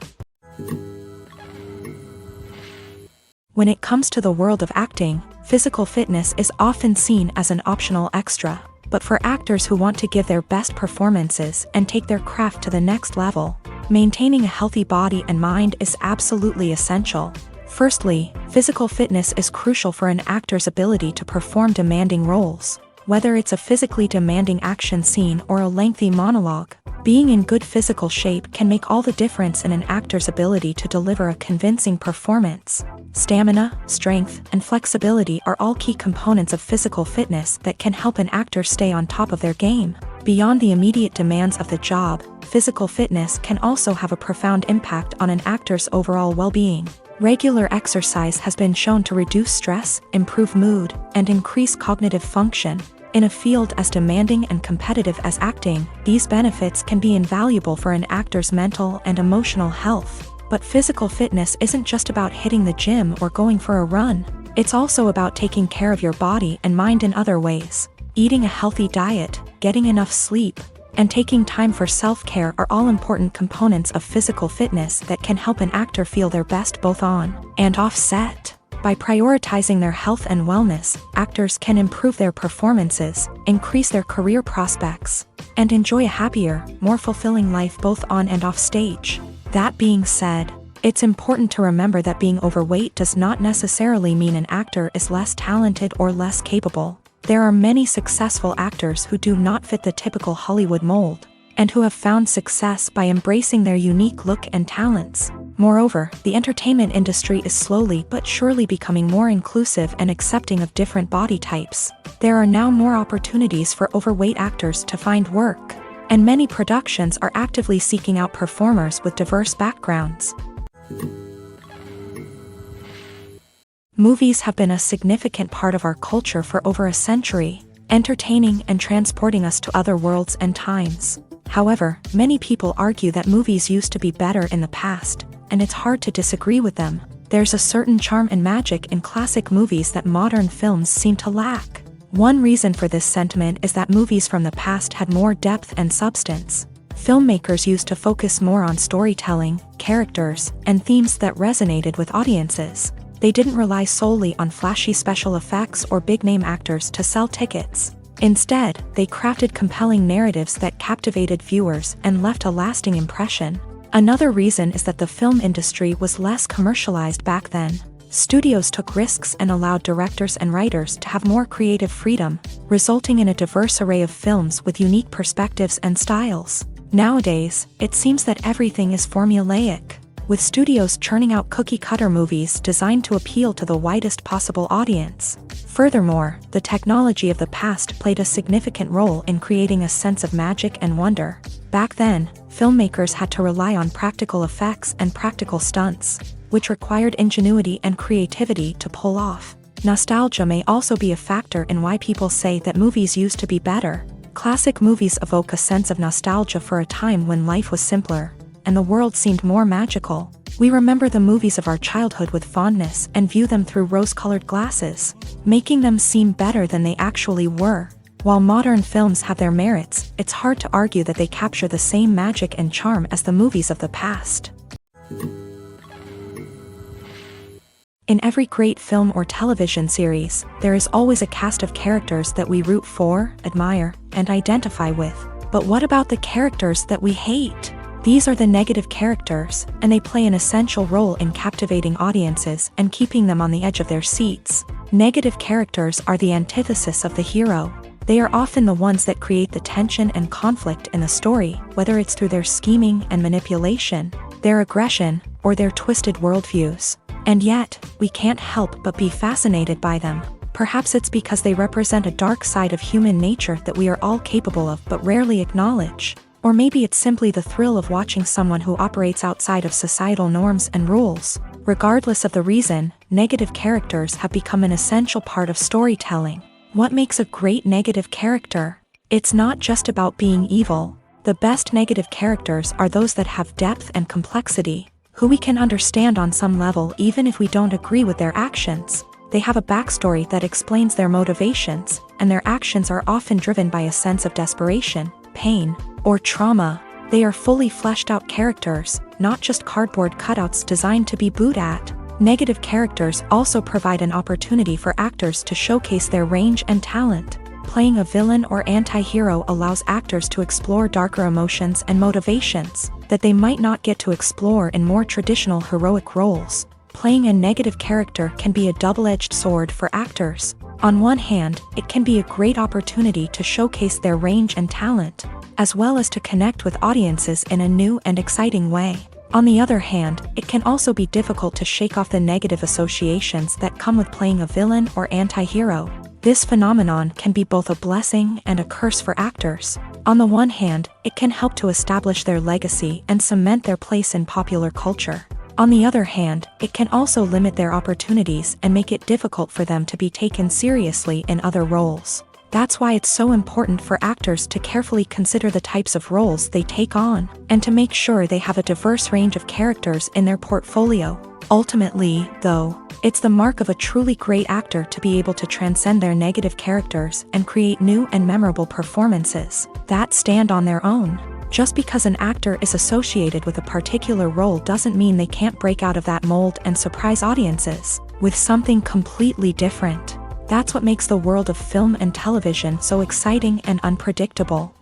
When it comes to the world of acting, physical fitness is often seen as an optional extra. But for actors who want to give their best performances and take their craft to the next level, maintaining a healthy body and mind is absolutely essential. Firstly, physical fitness is crucial for an actor's ability to perform demanding roles. Whether it's a physically demanding action scene or a lengthy monologue, being in good physical shape can make all the difference in an actor's ability to deliver a convincing performance. Stamina, strength, and flexibility are all key components of physical fitness that can help an actor stay on top of their game. Beyond the immediate demands of the job, physical fitness can also have a profound impact on an actor's overall well-being. Regular exercise has been shown to reduce stress, improve mood, and increase cognitive function. In a field as demanding and competitive as acting, these benefits can be invaluable for an actor's mental and emotional health. But physical fitness isn't just about hitting the gym or going for a run. It's also about taking care of your body and mind in other ways. Eating a healthy diet, getting enough sleep, and taking time for self-care are all important components of physical fitness that can help an actor feel their best both on and off set. By prioritizing their health and wellness, actors can improve their performances, increase their career prospects, and enjoy a happier, more fulfilling life both on and off stage. That being said, it's important to remember that being overweight does not necessarily mean an actor is less talented or less capable. There are many successful actors who do not fit the typical Hollywood mold, and who have found success by embracing their unique look and talents. Moreover, the entertainment industry is slowly but surely becoming more inclusive and accepting of different body types. There are now more opportunities for overweight actors to find work, and many productions are actively seeking out performers with diverse backgrounds. Movies have been a significant part of our culture for over a century, entertaining and transporting us to other worlds and times. However, many people argue that movies used to be better in the past, and it's hard to disagree with them. There's a certain charm and magic in classic movies that modern films seem to lack. One reason for this sentiment is that movies from the past had more depth and substance. Filmmakers used to focus more on storytelling, characters, and themes that resonated with audiences. They didn't rely solely on flashy special effects or big-name actors to sell tickets. Instead, they crafted compelling narratives that captivated viewers and left a lasting impression. Another reason is that the film industry was less commercialized back then. Studios took risks and allowed directors and writers to have more creative freedom, resulting in a diverse array of films with unique perspectives and styles. Nowadays, it seems that everything is formulaic. with studios churning out cookie-cutter movies designed to appeal to the widest possible audience. Furthermore, the technology of the past played a significant role in creating a sense of magic and wonder. Back then, filmmakers had to rely on practical effects and practical stunts, which required ingenuity and creativity to pull off. Nostalgia may also be a factor in why people say that movies used to be better. Classic movies evoke a sense of nostalgia for a time when life was simpler, and the world seemed more magical. We remember the movies of our childhood with fondness and view them through rose-colored glasses, making them seem better than they actually were. While modern films have their merits, it's hard to argue that they capture the same magic and charm as the movies of the past. In every great film or television series, there is always a cast of characters that we root for, admire, and identify with. But what about the characters that we hate? These are the negative characters, and they play an essential role in captivating audiences and keeping them on the edge of their seats. Negative characters are the antithesis of the hero. They are often the ones that create the tension and conflict in the story, whether it's through their scheming and manipulation, their aggression, or their twisted worldviews. And yet, we can't help but be fascinated by them. Perhaps it's because they represent a dark side of human nature that we are all capable of but rarely acknowledge. Or maybe it's simply the thrill of watching someone who operates outside of societal norms and rules. Regardless of the reason, negative characters have become an essential part of storytelling. What makes a great negative character? It's not just about being evil. The best negative characters are those that have depth and complexity, who we can understand on some level even if we don't agree with their actions. They have a backstory that explains their motivations, and their actions are often driven by a sense of desperation, pain, or trauma. They are fully fleshed out characters, not just cardboard cutouts designed to be booed at. Negative characters also provide an opportunity for actors to showcase their range and talent. Playing a villain or anti-hero allows actors to explore darker emotions and motivations that they might not get to explore in more traditional heroic roles. Playing a negative character can be a double-edged sword for actors. On one hand, it can be a great opportunity to showcase their range and talent, as well as to connect with audiences in a new and exciting way. On the other hand, it can also be difficult to shake off the negative associations that come with playing a villain or anti-hero. This phenomenon can be both a blessing and a curse for actors. On the one hand, it can help to establish their legacy and cement their place in popular culture. On the other hand, it can also limit their opportunities and make it difficult for them to be taken seriously in other roles. That's why it's so important for actors to carefully consider the types of roles they take on, and to make sure they have a diverse range of characters in their portfolio. Ultimately, though, it's the mark of a truly great actor to be able to transcend their negative characters and create new and memorable performances that stand on their own. Just because an actor is associated with a particular role doesn't mean they can't break out of that mold and surprise audiences with something completely different. That's what makes the world of film and television so exciting and unpredictable.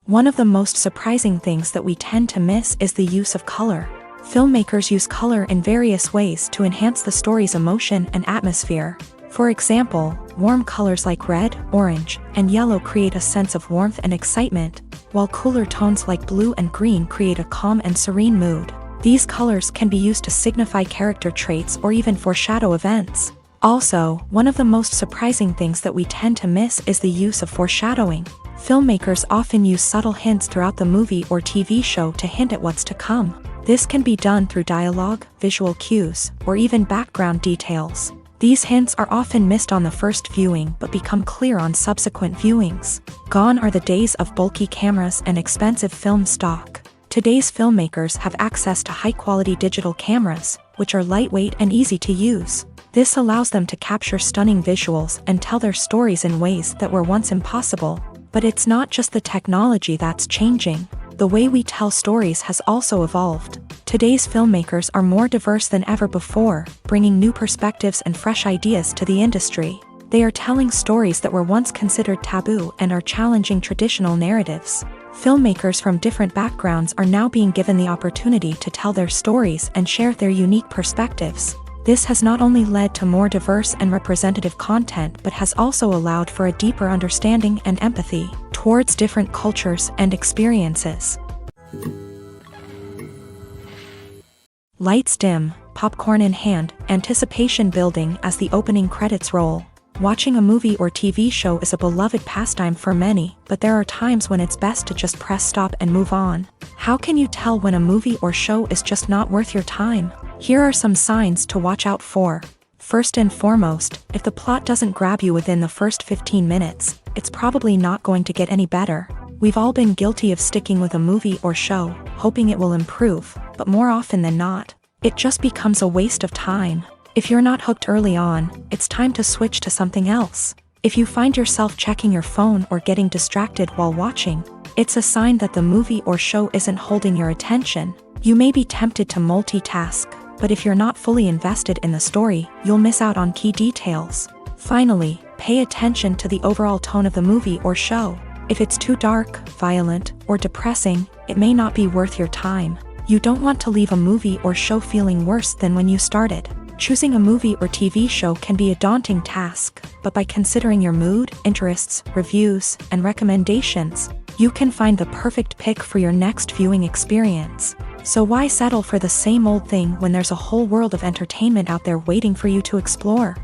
One of the most surprising things that we tend to miss is the use of color. Filmmakers use color in various ways to enhance the story's emotion and atmosphere. For example, warm colors like red, orange, and yellow create a sense of warmth and excitement, while cooler tones like blue and green create a calm and serene mood. These colors can be used to signify character traits or even foreshadow events. Also, one of the most surprising things that we tend to miss is the use of foreshadowing. Filmmakers often use subtle hints throughout the movie or TV show to hint at what's to come. This can be done through dialogue, visual cues, or even background details. These hints are often missed on the first viewing but become clear on subsequent viewings. Gone are the days of bulky cameras and expensive film stock. Today's filmmakers have access to high-quality digital cameras, which are lightweight and easy to use. This allows them to capture stunning visuals and tell their stories in ways that were once impossible. But it's not just the technology that's changing. The way we tell stories has also evolved. Today's filmmakers are more diverse than ever before, bringing new perspectives and fresh ideas to the industry. They are telling stories that were once considered taboo and are challenging traditional narratives. Filmmakers from different backgrounds are now being given the opportunity to tell their stories and share their unique perspectives. This has not only led to more diverse and representative content but has also allowed for a deeper understanding and empathy towards different cultures and experiences. Lights dim, popcorn in hand, anticipation building as the opening credits roll. Watching a movie or TV show is a beloved pastime for many, but there are times when it's best to just press stop and move on. How can you tell when a movie or show is just not worth your time? Here are some signs to watch out for. First and foremost, if the plot doesn't grab you within the first 15 minutes, it's probably not going to get any better. We've all been guilty of sticking with a movie or show, hoping it will improve, but more often than not, it just becomes a waste of time. If you're not hooked early on, it's time to switch to something else. If you find yourself checking your phone or getting distracted while watching, it's a sign that the movie or show isn't holding your attention. You may be tempted to multitask, but if you're not fully invested in the story, you'll miss out on key details. Finally, pay attention to the overall tone of the movie or show. If it's too dark, violent, or depressing, it may not be worth your time. You don't want to leave a movie or show feeling worse than when you started. Choosing a movie or TV show can be a daunting task, but by considering your mood, interests, reviews, and recommendations, you can find the perfect pick for your next viewing experience. So why settle for the same old thing when there's a whole world of entertainment out there waiting for you to explore?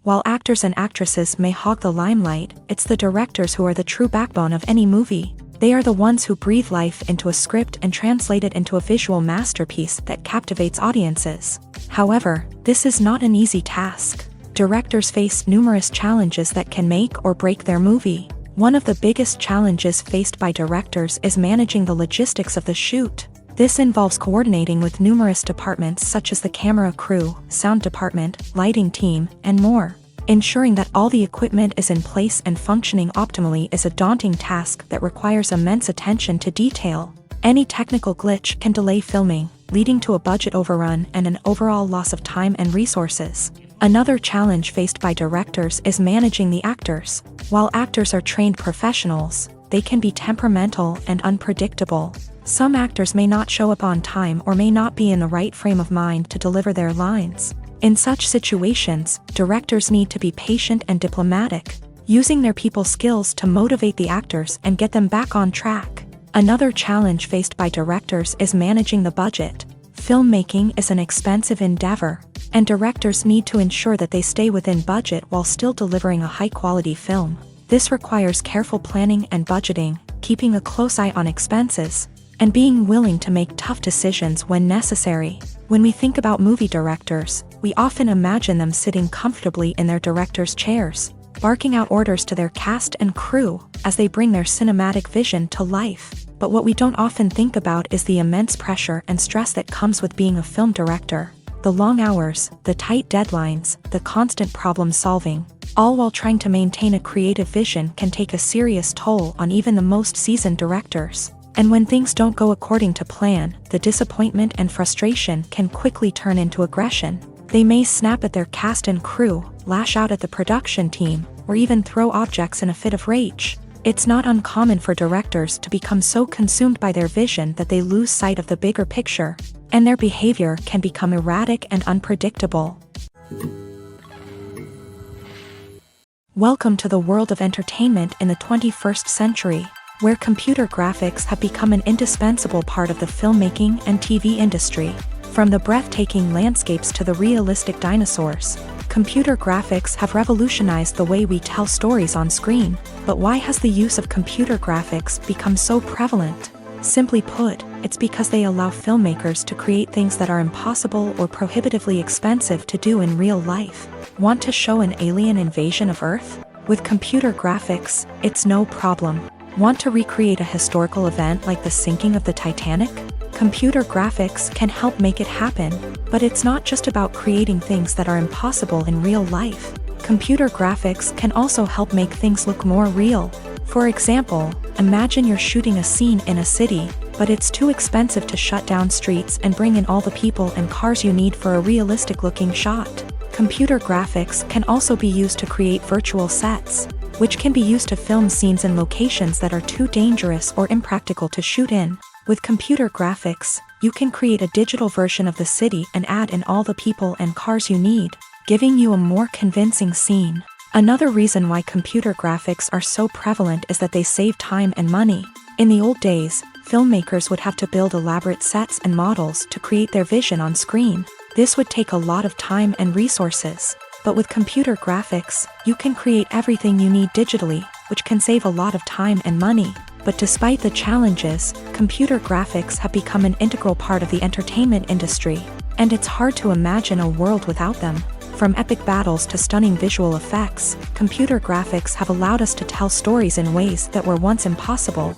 While actors and actresses may hog the limelight, it's the directors who are the true backbone of any movie. They are the ones who breathe life into a script and translate it into a visual masterpiece that captivates audiences. However, this is not an easy task. Directors face numerous challenges that can make or break their movie. One of the biggest challenges faced by directors is managing the logistics of the shoot. This involves coordinating with numerous departments such as the camera crew, sound department, lighting team, and more. Ensuring that all the equipment is in place and functioning optimally is a daunting task that requires immense attention to detail. Any technical glitch can delay filming, leading to a budget overrun and an overall loss of time and resources. Another challenge faced by directors is managing the actors. While actors are trained professionals, they can be temperamental and unpredictable. Some actors may not show up on time or may not be in the right frame of mind to deliver their lines. In such situations, directors need to be patient and diplomatic, using their people skills to motivate the actors and get them back on track. Another challenge faced by directors is managing the budget. Filmmaking is an expensive endeavor, and directors need to ensure that they stay within budget while still delivering a high-quality film. This requires careful planning and budgeting, keeping a close eye on expenses, and being willing to make tough decisions when necessary. When we think about movie directors, we often imagine them sitting comfortably in their director's chairs, barking out orders to their cast and crew as they bring their cinematic vision to life. But what we don't often think about is the immense pressure and stress that comes with being a film director. The long hours, the tight deadlines, the constant problem solving, all while trying to maintain a creative vision can take a serious toll on even the most seasoned directors. And when things don't go according to plan, the disappointment and frustration can quickly turn into aggression. They may snap at their cast and crew, lash out at the production team, or even throw objects in a fit of rage. It's not uncommon for directors to become so consumed by their vision that they lose sight of the bigger picture, and their behavior can become erratic and unpredictable. Welcome to the world of entertainment in the 21st century, where computer graphics have become an indispensable part of the filmmaking and TV industry. From the breathtaking landscapes to the realistic dinosaurs, computer graphics have revolutionized the way we tell stories on screen. But why has the use of computer graphics become so prevalent? Simply put, it's because they allow filmmakers to create things that are impossible or prohibitively expensive to do in real life. Want to show an alien invasion of Earth? With computer graphics, it's no problem. Want to recreate a historical event like the sinking of the Titanic? Computer graphics can help make it happen, but it's not just about creating things that are impossible in real life. Computer graphics can also help make things look more real. For example, imagine you're shooting a scene in a city, but it's too expensive to shut down streets and bring in all the people and cars you need for a realistic-looking shot. Computer graphics can also be used to create virtual sets, which can be used to film scenes in locations that are too dangerous or impractical to shoot in. With computer graphics, you can create a digital version of the city and add in all the people and cars you need, giving you a more convincing scene. Another reason why computer graphics are so prevalent is that they save time and money. In the old days, filmmakers would have to build elaborate sets and models to create their vision on screen. This would take a lot of time and resources. But with computer graphics, you can create everything you need digitally, which can save a lot of time and money. But despite the challenges, computer graphics have become an integral part of the entertainment industry, and it's hard to imagine a world without them. From epic battles to stunning visual effects, computer graphics have allowed us to tell stories in ways that were once impossible.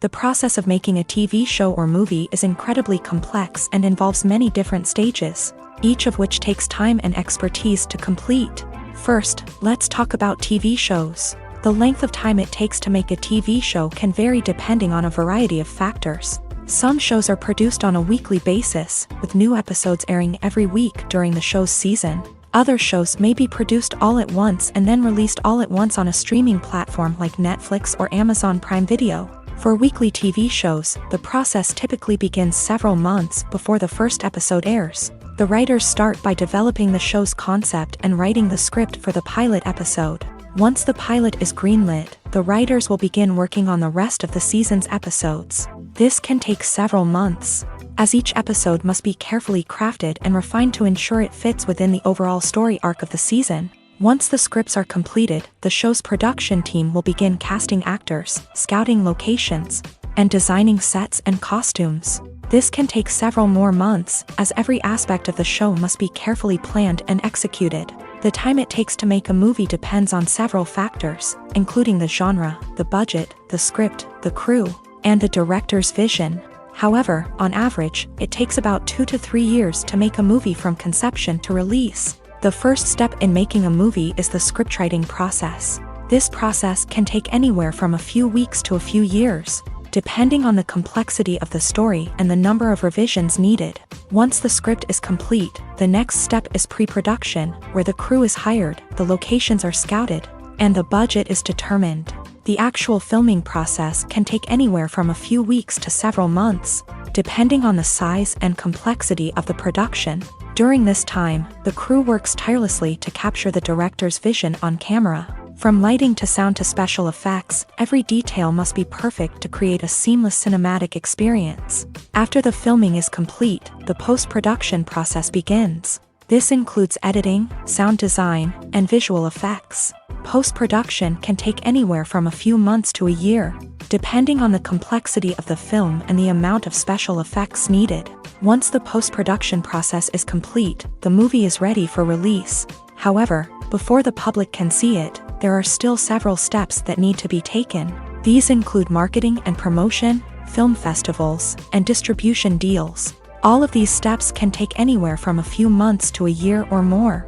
The process of making a TV show or movie is incredibly complex and involves many different stages, each of which takes time and expertise to complete. First, let's talk about TV shows. The length of time it takes to make a TV show can vary depending on a variety of factors. Some shows are produced on a weekly basis, with new episodes airing every week during the show's season. Other shows may be produced all at once and then released all at once on a streaming platform like Netflix or Amazon Prime Video. For weekly TV shows, the process typically begins several months before the first episode airs. The writers start by developing the show's concept and writing the script for the pilot episode. Once the pilot is greenlit, the writers will begin working on the rest of the season's episodes. This can take several months, as each episode must be carefully crafted and refined to ensure it fits within the overall story arc of the season. Once the scripts are completed, the show's production team will begin casting actors, scouting locations, and designing sets and costumes. This can take several more months, as every aspect of the show must be carefully planned and executed. The time it takes to make a movie depends on several factors, including the genre, the budget, the script, the crew, and the director's vision. However, on average, it takes about 2 to 3 years to make a movie from conception to release. The first step in making a movie is the scriptwriting process. This process can take anywhere from a few weeks to a few years, depending on the complexity of the story and the number of revisions needed. Once the script is complete, the next step is pre-production, where the crew is hired, the locations are scouted, and the budget is determined. The actual filming process can take anywhere from a few weeks to several months, depending on the size and complexity of the production. During this time, the crew works tirelessly to capture the director's vision on camera. From lighting to sound to special effects, every detail must be perfect to create a seamless cinematic experience. After the filming is complete, the post-production process begins. This includes editing, sound design, and visual effects. Post-production can take anywhere from a few months to a year, depending on the complexity of the film and the amount of special effects needed. Once the post-production process is complete, the movie is ready for release. However, before the public can see it, there are still several steps that need to be taken. These include marketing and promotion, film festivals, and distribution deals. All of these steps can take anywhere from a few months to a year or more.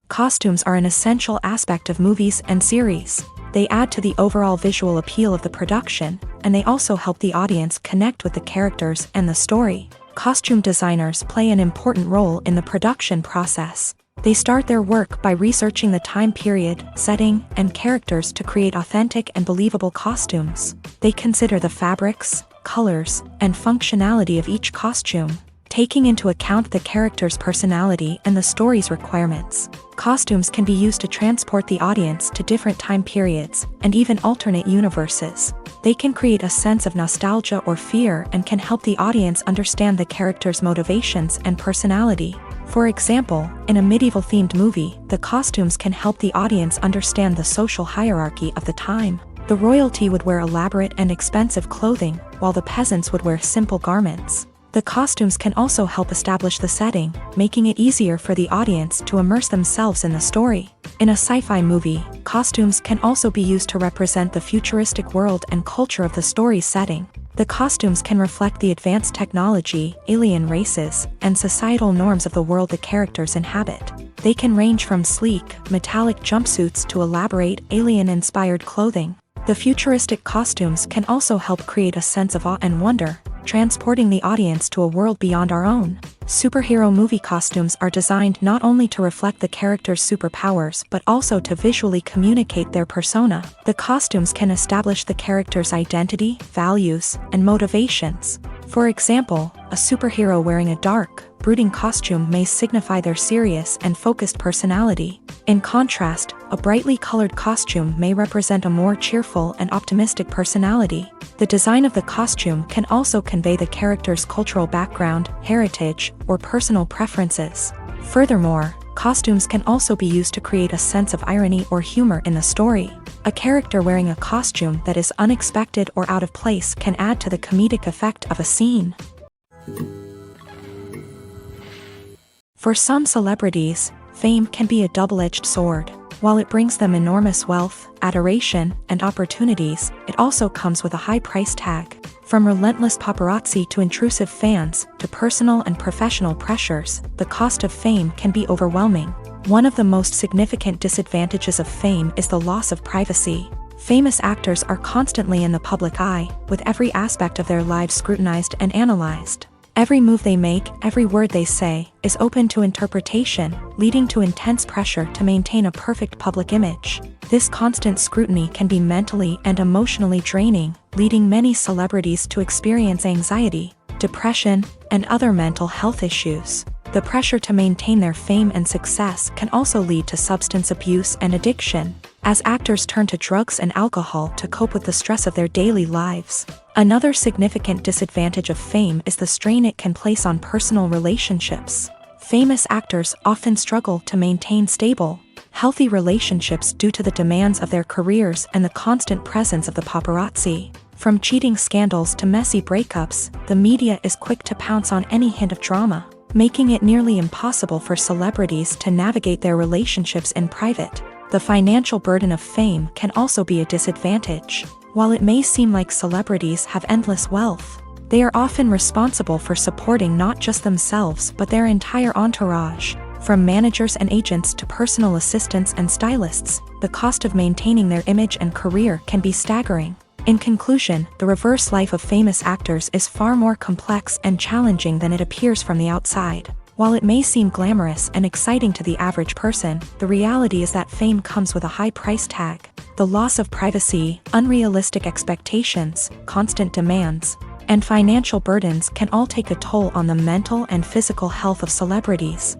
Costumes are an essential aspect of movies and series. They add to the overall visual appeal of the production, and they also help the audience connect with the characters and the story. Costume designers play an important role in the production process. They start their work by researching the time period, setting, and characters to create authentic and believable costumes. They consider the fabrics, colors, and functionality of each costume, taking into account the character's personality and the story's requirements. Costumes can be used to transport the audience to different time periods and even alternate universes. They can create a sense of nostalgia or fear and can help the audience understand the character's motivations and personality. For example, in a medieval-themed movie, the costumes can help the audience understand the social hierarchy of the time. The royalty would wear elaborate and expensive clothing, while the peasants would wear simple garments. The costumes can also help establish the setting, making it easier for the audience to immerse themselves in the story. In a sci-fi movie, costumes can also be used to represent the futuristic world and culture of the story's setting. The costumes can reflect the advanced technology, alien races, and societal norms of the world the characters inhabit. They can range from sleek, metallic jumpsuits to elaborate, alien-inspired clothing. The futuristic costumes can also help create a sense of awe and wonder, transporting the audience to a world beyond our own. Superhero movie costumes are designed not only to reflect the character's superpowers but also to visually communicate their persona. The costumes can establish the character's identity, values, and motivations. For example, a superhero wearing a dark, brooding costume may signify their serious and focused personality. In contrast, a brightly colored costume may represent a more cheerful and optimistic personality. The design of the costume can also convey the character's cultural background, heritage, or personal preferences. Furthermore, costumes can also be used to create a sense of irony or humor in the story. A character wearing a costume that is unexpected or out of place can add to the comedic effect of a scene. For some celebrities, fame can be a double-edged sword. While it brings them enormous wealth, adoration, and opportunities, it also comes with a high price tag. From relentless paparazzi to intrusive fans, to personal and professional pressures, the cost of fame can be overwhelming. One of the most significant disadvantages of fame is the loss of privacy. Famous actors are constantly in the public eye, with every aspect of their lives scrutinized and analyzed. Every move they make, every word they say, is open to interpretation, leading to intense pressure to maintain a perfect public image. This constant scrutiny can be mentally and emotionally draining, leading many celebrities to experience anxiety, depression, and other mental health issues. The pressure to maintain their fame and success can also lead to substance abuse and addiction, as actors turn to drugs and alcohol to cope with the stress of their daily lives. Another significant disadvantage of fame is the strain it can place on personal relationships. Famous actors often struggle to maintain stable, healthy relationships due to the demands of their careers and the constant presence of the paparazzi. From cheating scandals to messy breakups, the media is quick to pounce on any hint of drama, making it nearly impossible for celebrities to navigate their relationships in private. The financial burden of fame can also be a disadvantage. While it may seem like celebrities have endless wealth, they are often responsible for supporting not just themselves but their entire entourage. From managers and agents to personal assistants and stylists, the cost of maintaining their image and career can be staggering. In conclusion, the reverse life of famous actors is far more complex and challenging than it appears from the outside. While it may seem glamorous and exciting to the average person, the reality is that fame comes with a high price tag. The loss of privacy, unrealistic expectations, constant demands, and financial burdens can all take a toll on the mental and physical health of celebrities.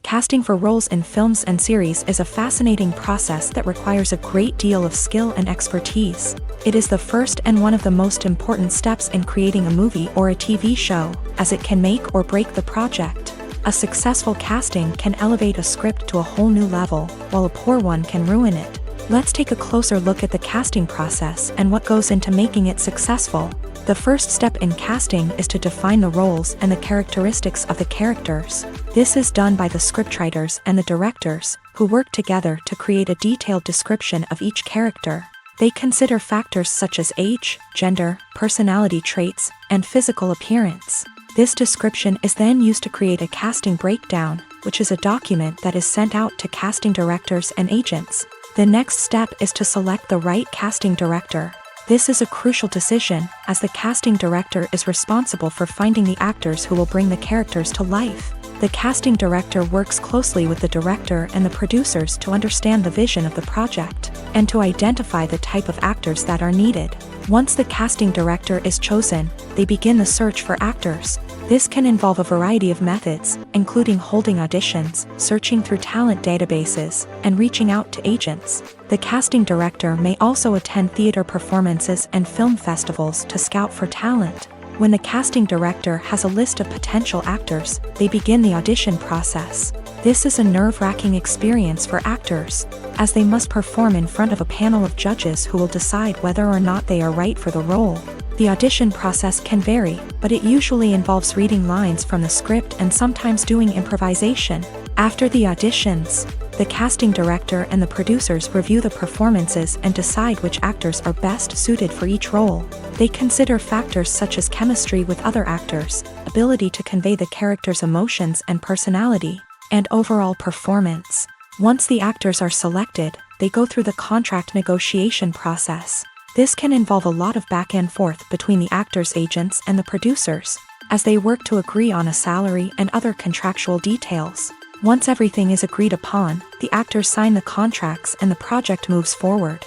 Casting for roles in films and series is a fascinating process that requires a great deal of skill and expertise. It is the first and one of the most important steps in creating a movie or a TV show, as it can make or break the project. A successful casting can elevate a script to a whole new level, while a poor one can ruin it. Let's take a closer look at the casting process and what goes into making it successful. The first step in casting is to define the roles and the characteristics of the characters. This is done by the scriptwriters and the directors, who work together to create a detailed description of each character. They consider factors such as age, gender, personality traits, and physical appearance. This description is then used to create a casting breakdown, which is a document that is sent out to casting directors and agents. The next step is to select the right casting director. This is a crucial decision, as the casting director is responsible for finding the actors who will bring the characters to life. The casting director works closely with the director and the producers to understand the vision of the project, and to identify the type of actors that are needed. Once the casting director is chosen, they begin the search for actors. This can involve a variety of methods, including holding auditions, searching through talent databases, and reaching out to agents. The casting director may also attend theater performances and film festivals to scout for talent. When the casting director has a list of potential actors, they begin the audition process. This is a nerve-wracking experience for actors, as they must perform in front of a panel of judges who will decide whether or not they are right for the role. The audition process can vary, but it usually involves reading lines from the script and sometimes doing improvisation. After the auditions, the casting director and the producers review the performances and decide which actors are best suited for each role. They consider factors such as chemistry with other actors, ability to convey the character's emotions and personality, and overall performance. Once the actors are selected, they go through the contract negotiation process. This can involve a lot of back and forth between the actors' agents and the producers, as they work to agree on a salary and other contractual details. Once everything is agreed upon, the actors sign the contracts and the project moves forward.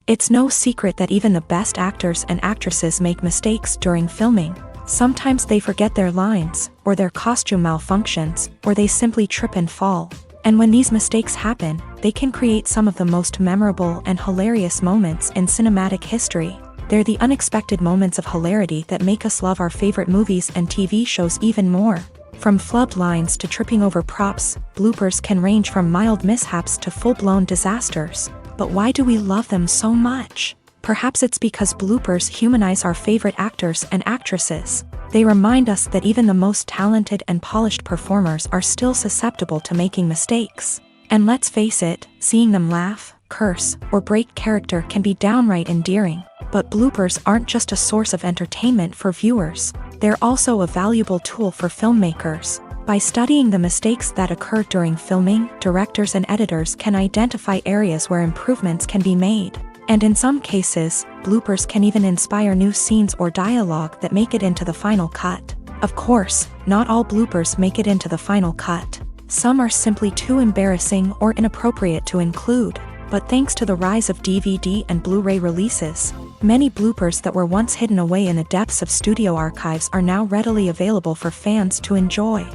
It's no secret that even the best actors and actresses make mistakes during filming. Sometimes they forget their lines, or their costume malfunctions, or they simply trip and fall. And when these mistakes happen, they can create some of the most memorable and hilarious moments in cinematic history. They're the unexpected moments of hilarity that make us love our favorite movies and TV shows even more. From flubbed lines to tripping over props, bloopers can range from mild mishaps to full-blown disasters. But why do we love them so much? Perhaps it's because bloopers humanize our favorite actors and actresses. They remind us that even the most talented and polished performers are still susceptible to making mistakes. And let's face it, seeing them laugh, curse, or break character can be downright endearing. But bloopers aren't just a source of entertainment for viewers. They're also a valuable tool for filmmakers. By studying the mistakes that occur during filming, directors and editors can identify areas where improvements can be made. And in some cases, bloopers can even inspire new scenes or dialogue that make it into the final cut. Of course, not all bloopers make it into the final cut. Some are simply too embarrassing or inappropriate to include. But thanks to the rise of DVD and Blu-ray releases, many bloopers that were once hidden away in the depths of studio archives are now readily available for fans to enjoy.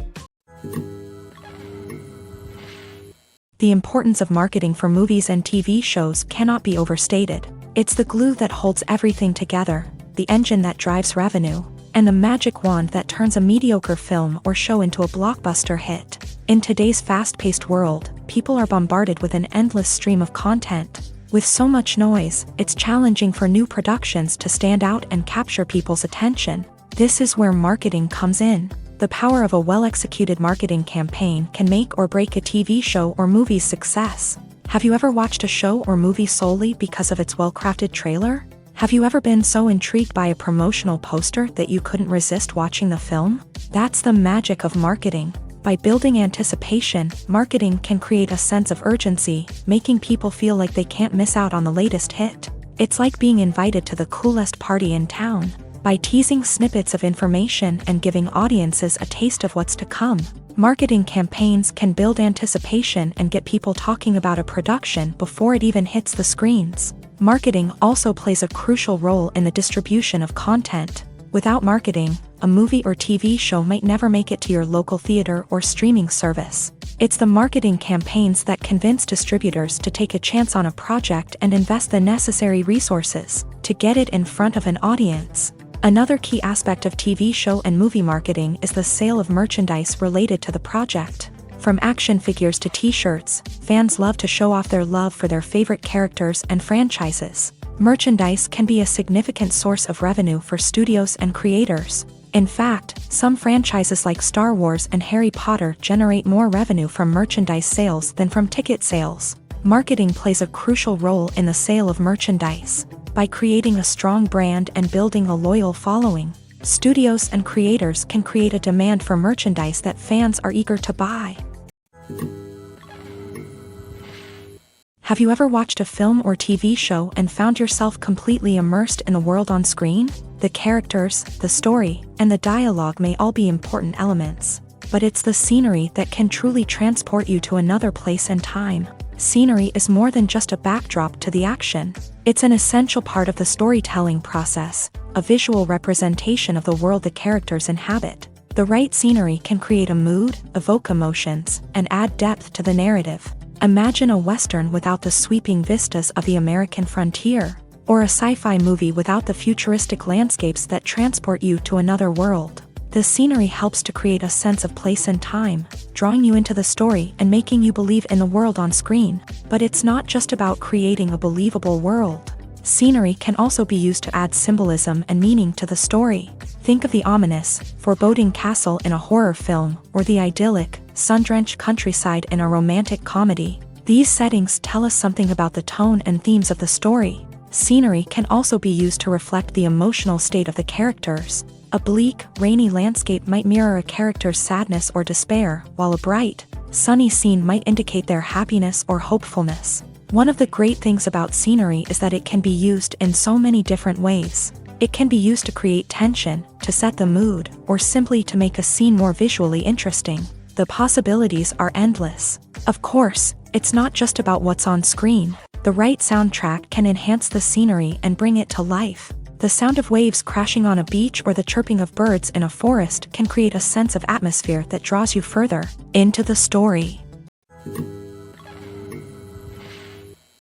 The importance of marketing for movies and TV shows cannot be overstated. It's the glue that holds everything together, the engine that drives revenue, and the magic wand that turns a mediocre film or show into a blockbuster hit. In today's fast-paced world, people are bombarded with an endless stream of content. With so much noise, it's challenging for new productions to stand out and capture people's attention. This is where marketing comes in. The power of a well-executed marketing campaign can make or break a TV show or movie's success. Have you ever watched a show or movie solely because of its well-crafted trailer? Have you ever been so intrigued by a promotional poster that you couldn't resist watching the film? That's the magic of marketing. By building anticipation, marketing can create a sense of urgency, making people feel like they can't miss out on the latest hit. It's like being invited to the coolest party in town. By teasing snippets of information and giving audiences a taste of what's to come, marketing campaigns can build anticipation and get people talking about a production before it even hits the screens. Marketing also plays a crucial role in the distribution of content. Without marketing, a movie or TV show might never make it to your local theater or streaming service. It's the marketing campaigns that convince distributors to take a chance on a project and invest the necessary resources to get it in front of an audience. Another key aspect of TV show and movie marketing is the sale of merchandise related to the project. From action figures to t-shirts, fans love to show off their love for their favorite characters and franchises. Merchandise can be a significant source of revenue for studios and creators. In fact, some franchises like Star Wars and Harry Potter generate more revenue from merchandise sales than from ticket sales. Marketing plays a crucial role in the sale of merchandise. By creating a strong brand and building a loyal following, studios and creators can create a demand for merchandise that fans are eager to buy. Have you ever watched a film or TV show and found yourself completely immersed in the world on screen? The characters, the story, and the dialogue may all be important elements, but it's the scenery that can truly transport you to another place and time. Scenery is more than just a backdrop to the action. It's an essential part of the storytelling process, a visual representation of the world the characters inhabit. The right scenery can create a mood, evoke emotions, and add depth to the narrative. Imagine a Western without the sweeping vistas of the American frontier, or a sci-fi movie without the futuristic landscapes that transport you to another world. The scenery helps to create a sense of place and time, drawing you into the story and making you believe in the world on screen. But it's not just about creating a believable world. Scenery can also be used to add symbolism and meaning to the story. Think of the ominous, foreboding castle in a horror film, or the idyllic, sun-drenched countryside in a romantic comedy. These settings tell us something about the tone and themes of the story. Scenery can also be used to reflect the emotional state of the characters. A bleak, rainy landscape might mirror a character's sadness or despair, while a bright, sunny scene might indicate their happiness or hopefulness. One of the great things about scenery is that it can be used in so many different ways. It can be used to create tension, to set the mood, or simply to make a scene more visually interesting. The possibilities are endless. Of course, it's not just about what's on screen. The right soundtrack can enhance the scenery and bring it to life. The sound of waves crashing on a beach or the chirping of birds in a forest can create a sense of atmosphere that draws you further into the story.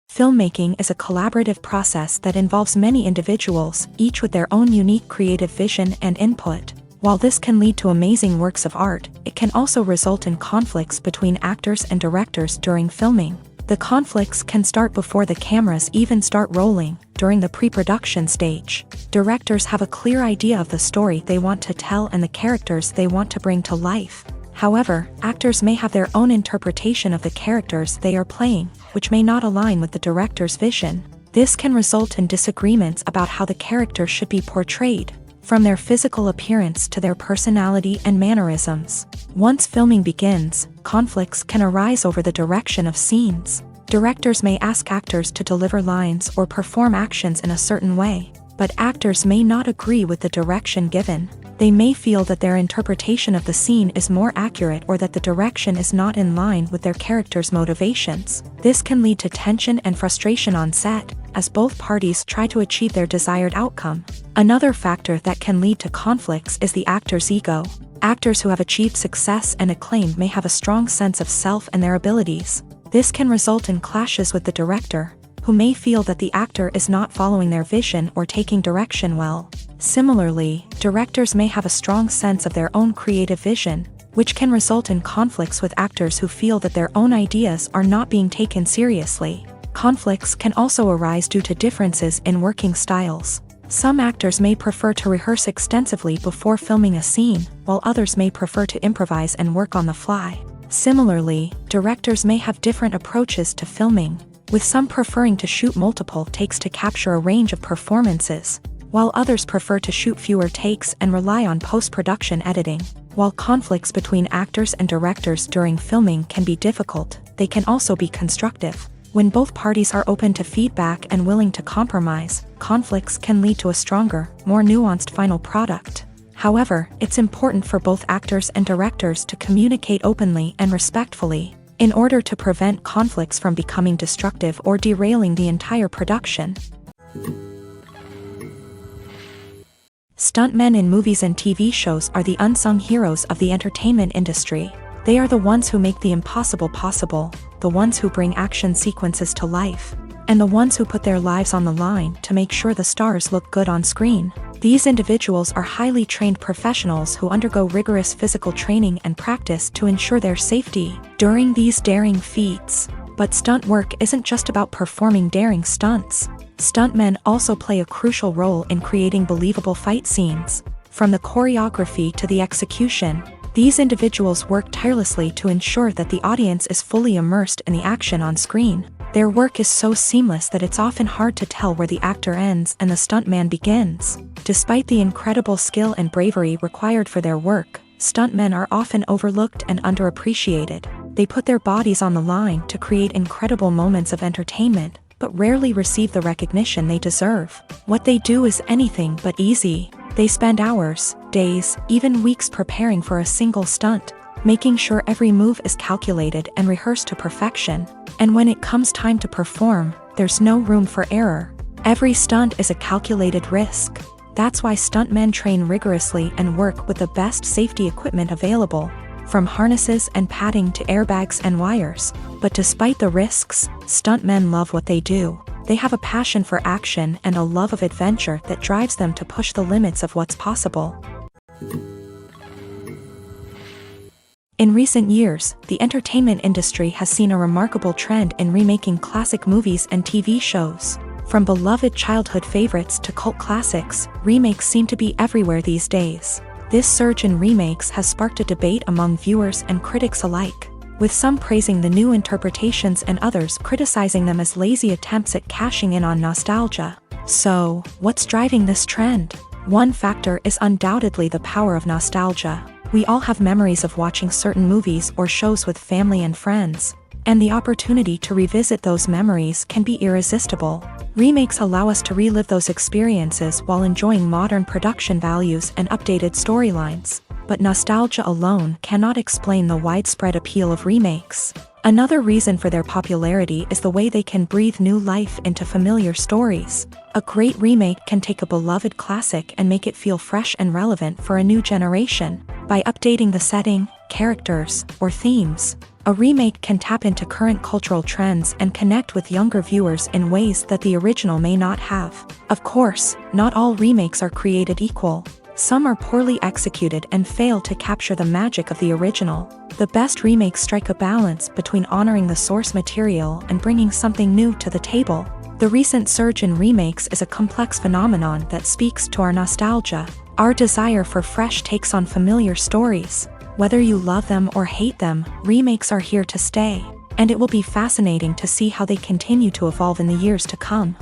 Filmmaking is a collaborative process that involves many individuals, each with their own unique creative vision and input. While this can lead to amazing works of art, it can also result in conflicts between actors and directors during filming. The conflicts can start before the cameras even start rolling, during the pre-production stage. Directors have a clear idea of the story they want to tell and the characters they want to bring to life. However, actors may have their own interpretation of the characters they are playing, which may not align with the director's vision. This can result in disagreements about how the character should be portrayed, from their physical appearance to their personality and mannerisms. Once filming begins, conflicts can arise over the direction of scenes. Directors may ask actors to deliver lines or perform actions in a certain way, but actors may not agree with the direction given. They may feel that their interpretation of the scene is more accurate or that the direction is not in line with their character's motivations. This can lead to tension and frustration on set, as both parties try to achieve their desired outcome. Another factor that can lead to conflicts is the actor's ego. Actors who have achieved success and acclaim may have a strong sense of self and their abilities. This can result in clashes with the director, who may feel that the actor is not following their vision or taking direction well. Similarly, directors may have a strong sense of their own creative vision, which can result in conflicts with actors who feel that their own ideas are not being taken seriously. Conflicts can also arise due to differences in working styles. Some actors may prefer to rehearse extensively before filming a scene, while others may prefer to improvise and work on the fly. Similarly, directors may have different approaches to filming, with some preferring to shoot multiple takes to capture a range of performances, while others prefer to shoot fewer takes and rely on post-production editing. While conflicts between actors and directors during filming can be difficult, they can also be constructive. When both parties are open to feedback and willing to compromise, conflicts can lead to a stronger, more nuanced final product. However, it's important for both actors and directors to communicate openly and respectfully, in order to prevent conflicts from becoming destructive or derailing the entire production. Stuntmen in movies and TV shows are the unsung heroes of the entertainment industry. They are the ones who make the impossible possible, the ones who bring action sequences to life, and the ones who put their lives on the line to make sure the stars look good on screen. These individuals are highly trained professionals who undergo rigorous physical training and practice to ensure their safety during these daring feats. But stunt work isn't just about performing daring stunts. Stuntmen also play a crucial role in creating believable fight scenes. From the choreography to the execution, these individuals work tirelessly to ensure that the audience is fully immersed in the action on screen. Their work is so seamless that it's often hard to tell where the actor ends and the stuntman begins. Despite the incredible skill and bravery required for their work, stuntmen are often overlooked and underappreciated. They put their bodies on the line to create incredible moments of entertainment, but rarely receive the recognition they deserve. What they do is anything but easy. They spend hours, days, even weeks preparing for a single stunt, making sure every move is calculated and rehearsed to perfection. And when it comes time to perform, there's no room for error. Every stunt is a calculated risk. That's why stuntmen train rigorously and work with the best safety equipment available, from harnesses and padding to airbags and wires. But despite the risks, stuntmen love what they do. They have a passion for action and a love of adventure that drives them to push the limits of what's possible. In recent years, the entertainment industry has seen a remarkable trend in remaking classic movies and TV shows. From beloved childhood favorites to cult classics, remakes seem to be everywhere these days. This surge in remakes has sparked a debate among viewers and critics alike, with some praising the new interpretations and others criticizing them as lazy attempts at cashing in on nostalgia. So, what's driving this trend? One factor is undoubtedly the power of nostalgia. We all have memories of watching certain movies or shows with family and friends, and the opportunity to revisit those memories can be irresistible. Remakes allow us to relive those experiences while enjoying modern production values and updated storylines. But nostalgia alone cannot explain the widespread appeal of remakes. Another reason for their popularity is the way they can breathe new life into familiar stories. A great remake can take a beloved classic and make it feel fresh and relevant for a new generation. By updating the setting, characters, or themes, a remake can tap into current cultural trends and connect with younger viewers in ways that the original may not have. Of course, not all remakes are created equal. Some are poorly executed and fail to capture the magic of the original. The best remakes strike a balance between honoring the source material and bringing something new to the table. The recent surge in remakes is a complex phenomenon that speaks to our nostalgia, our desire for fresh takes on familiar stories. Whether you love them or hate them, remakes are here to stay, and it will be fascinating to see how they continue to evolve in the years to come.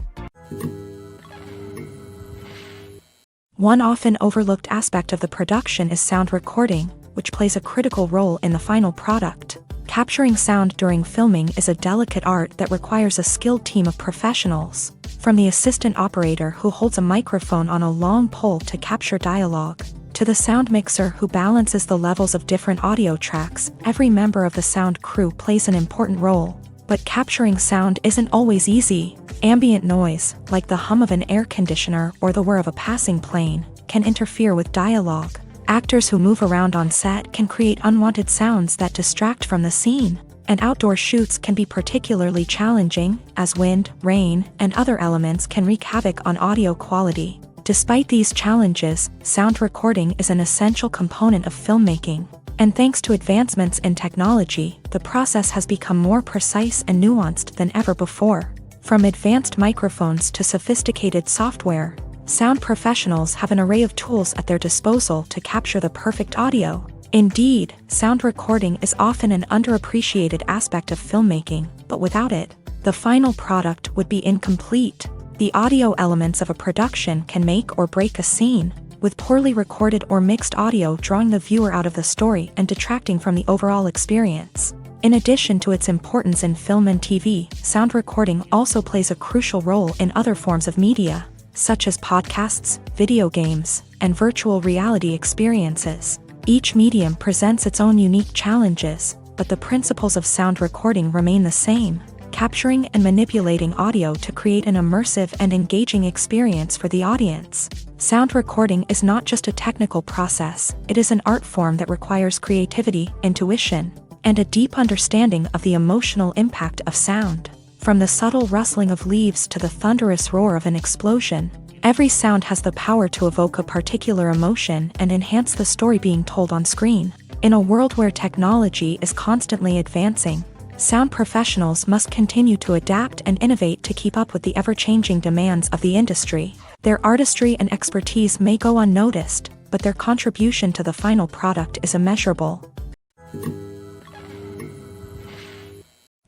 One often overlooked aspect of the production is sound recording, which plays a critical role in the final product. Capturing sound during filming is a delicate art that requires a skilled team of professionals, from the assistant operator who holds a microphone on a long pole to capture dialogue, to the sound mixer who balances the levels of different audio tracks. Every member of the sound crew plays an important role. But capturing sound isn't always easy. Ambient noise, like the hum of an air conditioner or the whir of a passing plane, can interfere with dialogue. Actors who move around on set can create unwanted sounds that distract from the scene. And outdoor shoots can be particularly challenging, as wind, rain, and other elements can wreak havoc on audio quality. Despite these challenges, sound recording is an essential component of filmmaking. And thanks to advancements in technology, the process has become more precise and nuanced than ever before. From advanced microphones to sophisticated software, sound professionals have an array of tools at their disposal to capture the perfect audio. Indeed, sound recording is often an underappreciated aspect of filmmaking, but without it, the final product would be incomplete. The audio elements of a production can make or break a scene, with poorly recorded or mixed audio drawing the viewer out of the story and detracting from the overall experience. In addition to its importance in film and TV, sound recording also plays a crucial role in other forms of media, such as podcasts, video games, and virtual reality experiences. Each medium presents its own unique challenges, but the principles of sound recording remain the same: capturing and manipulating audio to create an immersive and engaging experience for the audience. Sound recording is not just a technical process, it is an art form that requires creativity, intuition, and a deep understanding of the emotional impact of sound. From the subtle rustling of leaves to the thunderous roar of an explosion, every sound has the power to evoke a particular emotion and enhance the story being told on screen. In a world where technology is constantly advancing, sound professionals must continue to adapt and innovate to keep up with the ever-changing demands of the industry. Their artistry and expertise may go unnoticed, but their contribution to the final product is immeasurable.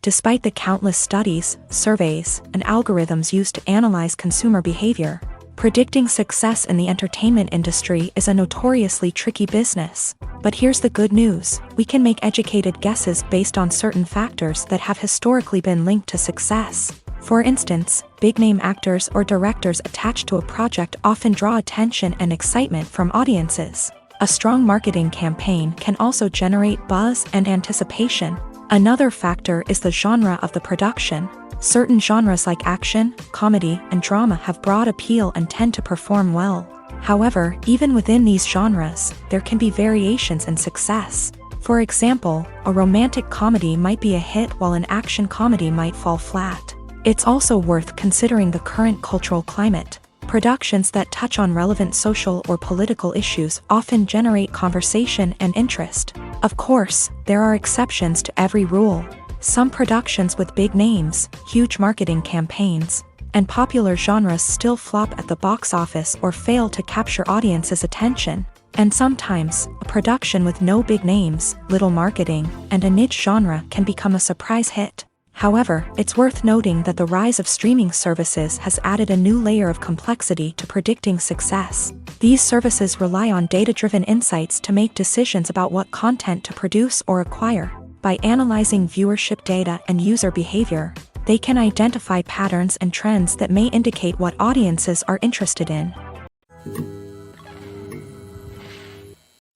Despite the countless studies, surveys, and algorithms used to analyze consumer behavior, predicting success in the entertainment industry is a notoriously tricky business. But here's the good news: we can make educated guesses based on certain factors that have historically been linked to success. For instance, big-name actors or directors attached to a project often draw attention and excitement from audiences. A strong marketing campaign can also generate buzz and anticipation. Another factor is the genre of the production. Certain genres like action, comedy, and drama have broad appeal and tend to perform well. However, even within these genres, there can be variations in success. For example, a romantic comedy might be a hit while an action comedy might fall flat. It's also worth considering the current cultural climate. Productions that touch on relevant social or political issues often generate conversation and interest. Of course, there are exceptions to every rule. Some productions with big names, huge marketing campaigns, and popular genres still flop at the box office or fail to capture audiences' attention. And sometimes, a production with no big names, little marketing, and a niche genre can become a surprise hit. However, it's worth noting that the rise of streaming services has added a new layer of complexity to predicting success. These services rely on data-driven insights to make decisions about what content to produce or acquire. By analyzing viewership data and user behavior, they can identify patterns and trends that may indicate what audiences are interested in.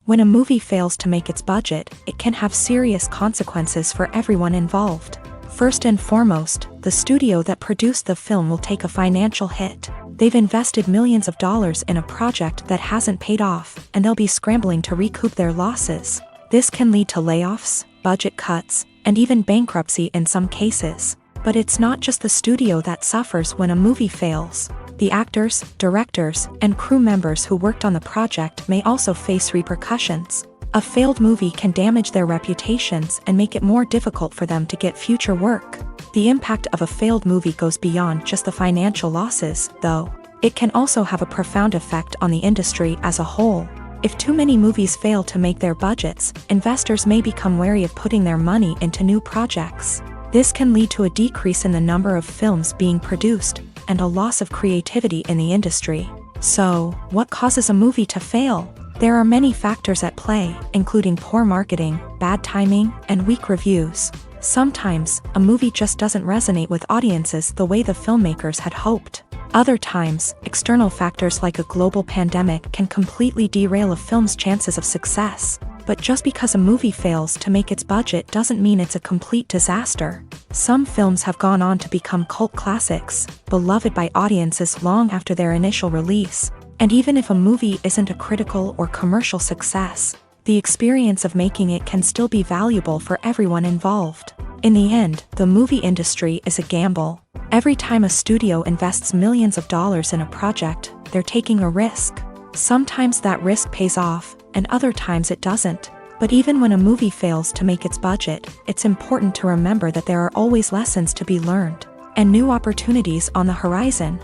When a movie fails to make its budget, it can have serious consequences for everyone involved. First and foremost, the studio that produced the film will take a financial hit. They've invested millions of dollars in a project that hasn't paid off, and they'll be scrambling to recoup their losses. This can lead to layoffs, budget cuts, and even bankruptcy in some cases. But it's not just the studio that suffers when a movie fails. The actors, directors, and crew members who worked on the project may also face repercussions. A failed movie can damage their reputations and make it more difficult for them to get future work. The impact of a failed movie goes beyond just the financial losses, though. It can also have a profound effect on the industry as a whole. If too many movies fail to make their budgets, investors may become wary of putting their money into new projects. This can lead to a decrease in the number of films being produced, and a loss of creativity in the industry. So, what causes a movie to fail? There are many factors at play, including poor marketing, bad timing, and weak reviews. Sometimes, a movie just doesn't resonate with audiences the way the filmmakers had hoped. Other times, external factors like a global pandemic can completely derail a film's chances of success. But just because a movie fails to make its budget doesn't mean it's a complete disaster. Some films have gone on to become cult classics, beloved by audiences long after their initial release. And even if a movie isn't a critical or commercial success, the experience of making it can still be valuable for everyone involved. In the end, the movie industry is a gamble. Every time a studio invests millions of dollars in a project, they're taking a risk. Sometimes that risk pays off, and other times it doesn't. But even when a movie fails to make its budget, it's important to remember that there are always lessons to be learned, and new opportunities on the horizon.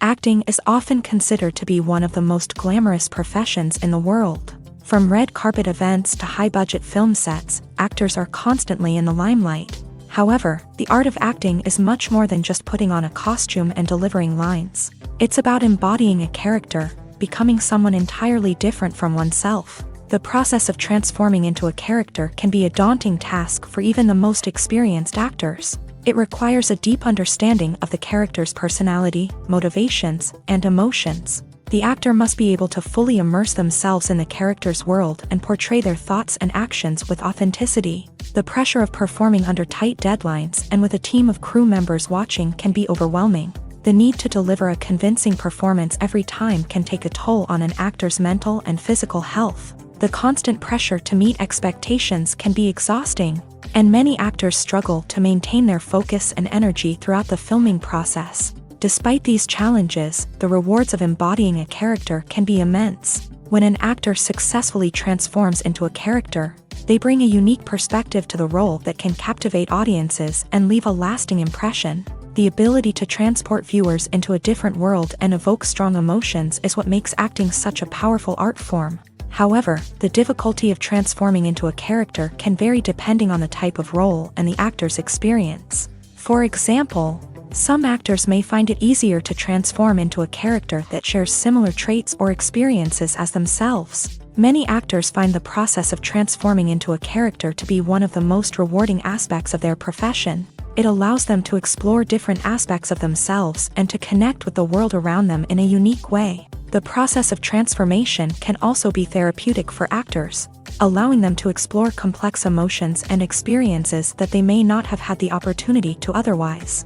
Acting is often considered to be one of the most glamorous professions in the world. From red carpet events to high-budget film sets, actors are constantly in the limelight. However, the art of acting is much more than just putting on a costume and delivering lines. It's about embodying a character, becoming someone entirely different from oneself. The process of transforming into a character can be a daunting task for even the most experienced actors. It requires a deep understanding of the character's personality, motivations, and emotions. The actor must be able to fully immerse themselves in the character's world and portray their thoughts and actions with authenticity. The pressure of performing under tight deadlines and with a team of crew members watching can be overwhelming. The need to deliver a convincing performance every time can take a toll on an actor's mental and physical health. The constant pressure to meet expectations can be exhausting, and many actors struggle to maintain their focus and energy throughout the filming process. Despite these challenges, the rewards of embodying a character can be immense. When an actor successfully transforms into a character, they bring a unique perspective to the role that can captivate audiences and leave a lasting impression. The ability to transport viewers into a different world and evoke strong emotions is what makes acting such a powerful art form. However, the difficulty of transforming into a character can vary depending on the type of role and the actor's experience. For example, some actors may find it easier to transform into a character that shares similar traits or experiences as themselves. Many actors find the process of transforming into a character to be one of the most rewarding aspects of their profession. It allows them to explore different aspects of themselves and to connect with the world around them in a unique way. The process of transformation can also be therapeutic for actors, allowing them to explore complex emotions and experiences that they may not have had the opportunity to otherwise.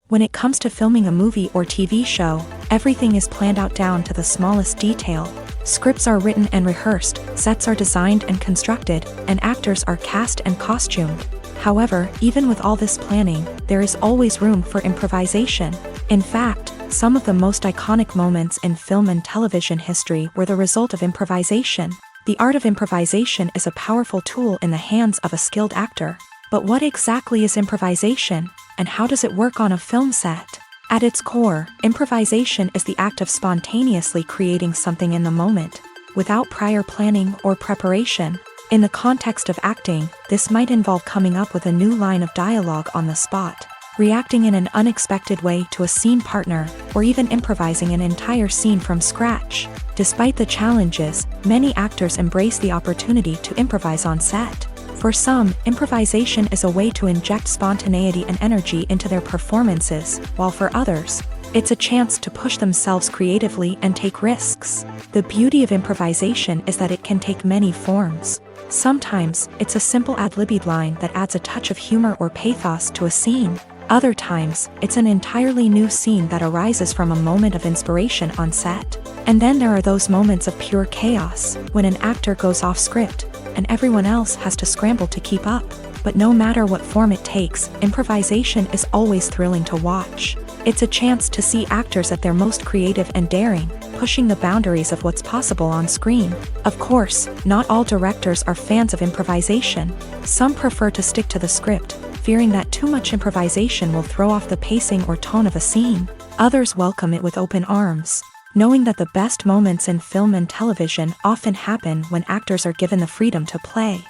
When it comes to filming a movie or TV show, everything is planned out down to the smallest detail. Scripts are written and rehearsed, sets are designed and constructed, and actors are cast and costumed. However, even with all this planning, there is always room for improvisation. In fact, some of the most iconic moments in film and television history were the result of improvisation. The art of improvisation is a powerful tool in the hands of a skilled actor. But what exactly is improvisation, and how does it work on a film set? At its core, improvisation is the act of spontaneously creating something in the moment, without prior planning or preparation. In the context of acting, this might involve coming up with a new line of dialogue on the spot, reacting in an unexpected way to a scene partner, or even improvising an entire scene from scratch. Despite the challenges, many actors embrace the opportunity to improvise on set. For some, improvisation is a way to inject spontaneity and energy into their performances, while for others, It's a chance to push themselves creatively and take risks. The beauty of improvisation is that it can take many forms. Sometimes, it's a simple ad-libbed line that adds a touch of humor or pathos to a scene. Other times, it's an entirely new scene that arises from a moment of inspiration on set. And then there are those moments of pure chaos, when an actor goes off script, and everyone else has to scramble to keep up. But no matter what form it takes, improvisation is always thrilling to watch. It's a chance to see actors at their most creative and daring, pushing the boundaries of what's possible on screen. Of course, not all directors are fans of improvisation. Some prefer to stick to the script, fearing that too much improvisation will throw off the pacing or tone of a scene. Others welcome it with open arms, knowing that the best moments in film and television often happen when actors are given the freedom to play.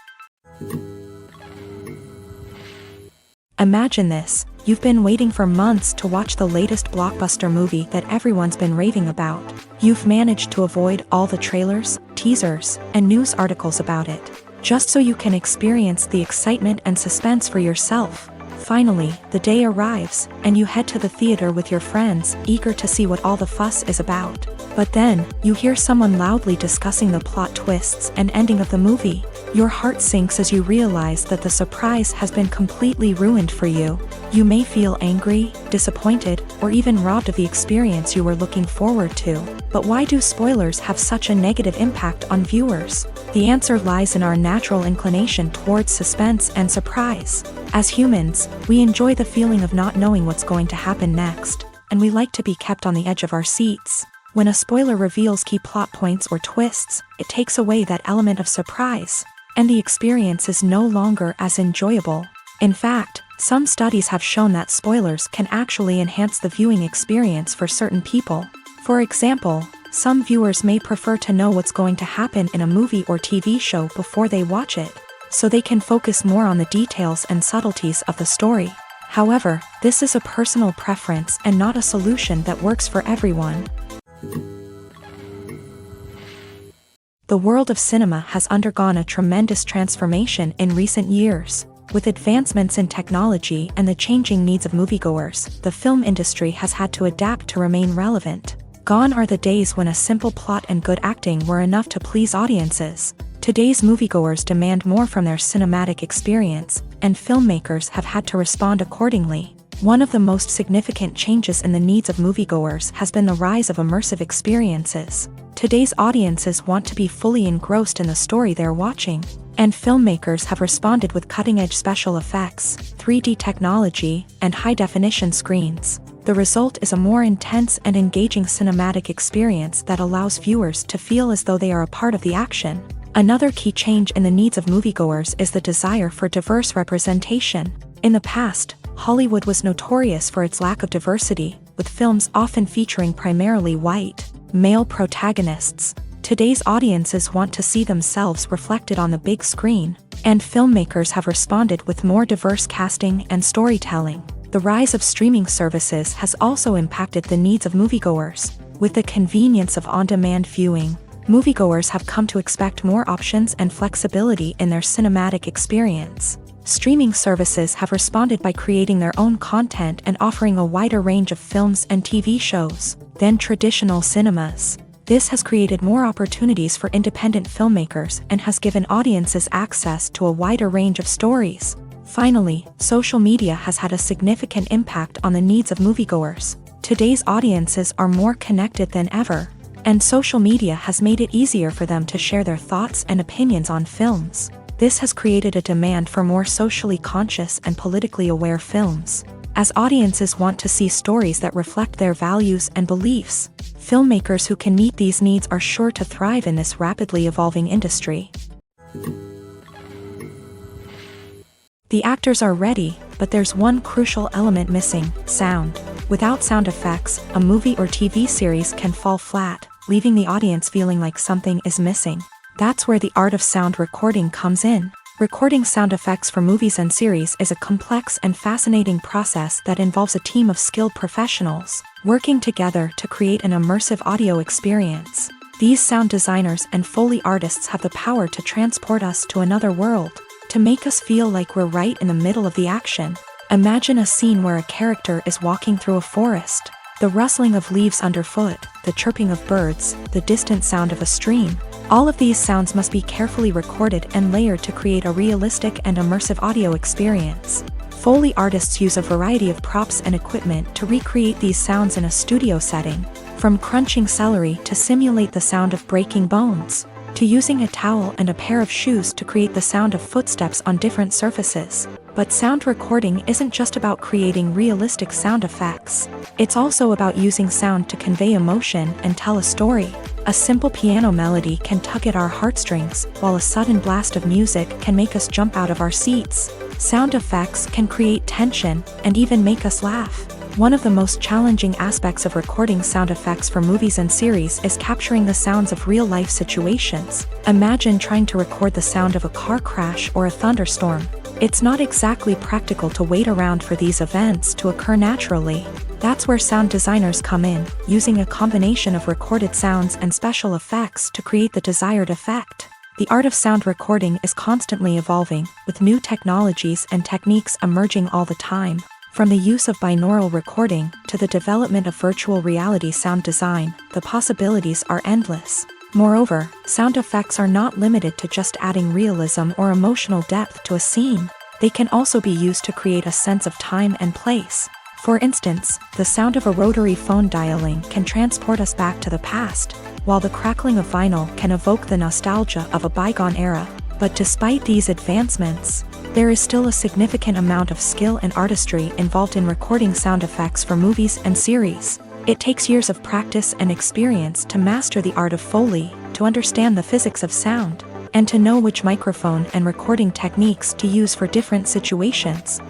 Imagine this: you've been waiting for months to watch the latest blockbuster movie that everyone's been raving about. You've managed to avoid all the trailers, teasers, and news articles about it, just so you can experience the excitement and suspense for yourself. Finally, the day arrives, and you head to the theater with your friends, eager to see what all the fuss is about. But then, you hear someone loudly discussing the plot twists and ending of the movie. Your heart sinks as you realize that the surprise has been completely ruined for you. You may feel angry, disappointed, or even robbed of the experience you were looking forward to. But why do spoilers have such a negative impact on viewers? The answer lies in our natural inclination towards suspense and surprise. As humans, we enjoy the feeling of not knowing what's going to happen next, and we like to be kept on the edge of our seats. When a spoiler reveals key plot points or twists, it takes away that element of surprise, and the experience is no longer as enjoyable. In fact, some studies have shown that spoilers can actually enhance the viewing experience for certain people. For example, some viewers may prefer to know what's going to happen in a movie or TV show before they watch it, so they can focus more on the details and subtleties of the story. However, this is a personal preference and not a solution that works for everyone. The world of cinema has undergone a tremendous transformation in recent years. With advancements in technology and the changing needs of moviegoers, the film industry has had to adapt to remain relevant. Gone are the days when a simple plot and good acting were enough to please audiences. Today's moviegoers demand more from their cinematic experience, and filmmakers have had to respond accordingly. One of the most significant changes in the needs of moviegoers has been the rise of immersive experiences. Today's audiences want to be fully engrossed in the story they're watching, and filmmakers have responded with cutting-edge special effects, 3D technology, and high-definition screens. The result is a more intense and engaging cinematic experience that allows viewers to feel as though they are a part of the action. Another key change in the needs of moviegoers is the desire for diverse representation. In the past, Hollywood was notorious for its lack of diversity, with films often featuring primarily white, male protagonists. Today's audiences want to see themselves reflected on the big screen, and filmmakers have responded with more diverse casting and storytelling. The rise of streaming services has also impacted the needs of moviegoers. With the convenience of on-demand viewing, moviegoers have come to expect more options and flexibility in their cinematic experience. Streaming services have responded by creating their own content and offering a wider range of films and TV shows than traditional cinemas. This has created more opportunities for independent filmmakers and has given audiences access to a wider range of stories. Finally, social media has had a significant impact on the needs of moviegoers. Today's audiences are more connected than ever, and social media has made it easier for them to share their thoughts and opinions on films. This has created a demand for more socially conscious and politically aware films. As audiences want to see stories that reflect their values and beliefs, filmmakers who can meet these needs are sure to thrive in this rapidly evolving industry. The actors are ready, but there's one crucial element missing: sound. Without sound effects, a movie or TV series can fall flat, leaving the audience feeling like something is missing. That's where the art of sound recording comes in. Recording sound effects for movies and series is a complex and fascinating process that involves a team of skilled professionals working together to create an immersive audio experience. These sound designers and Foley artists have the power to transport us to another world, to make us feel like we're right in the middle of the action. Imagine a scene where a character is walking through a forest. The rustling of leaves underfoot, the chirping of birds, the distant sound of a stream. All of these sounds must be carefully recorded and layered to create a realistic and immersive audio experience. Foley artists use a variety of props and equipment to recreate these sounds in a studio setting, from crunching celery to simulate the sound of breaking bones, to using a towel and a pair of shoes to create the sound of footsteps on different surfaces. But sound recording isn't just about creating realistic sound effects. It's also about using sound to convey emotion and tell a story. A simple piano melody can tug at our heartstrings, while a sudden blast of music can make us jump out of our seats. Sound effects can create tension and even make us laugh. One of the most challenging aspects of recording sound effects for movies and series is capturing the sounds of real-life situations. Imagine trying to record the sound of a car crash or a thunderstorm. It's not exactly practical to wait around for these events to occur naturally. That's where sound designers come in, using a combination of recorded sounds and special effects to create the desired effect. The art of sound recording is constantly evolving, with new technologies and techniques emerging all the time. From the use of binaural recording to the development of virtual reality sound design, the possibilities are endless. Moreover, sound effects are not limited to just adding realism or emotional depth to a scene. They can also be used to create a sense of time and place. For instance, the sound of a rotary phone dialing can transport us back to the past, while the crackling of vinyl can evoke the nostalgia of a bygone era. But despite these advancements, there is still a significant amount of skill and artistry involved in recording sound effects for movies and series. It takes years of practice and experience to master the art of Foley, to understand the physics of sound, and to know which microphone and recording techniques to use for different situations.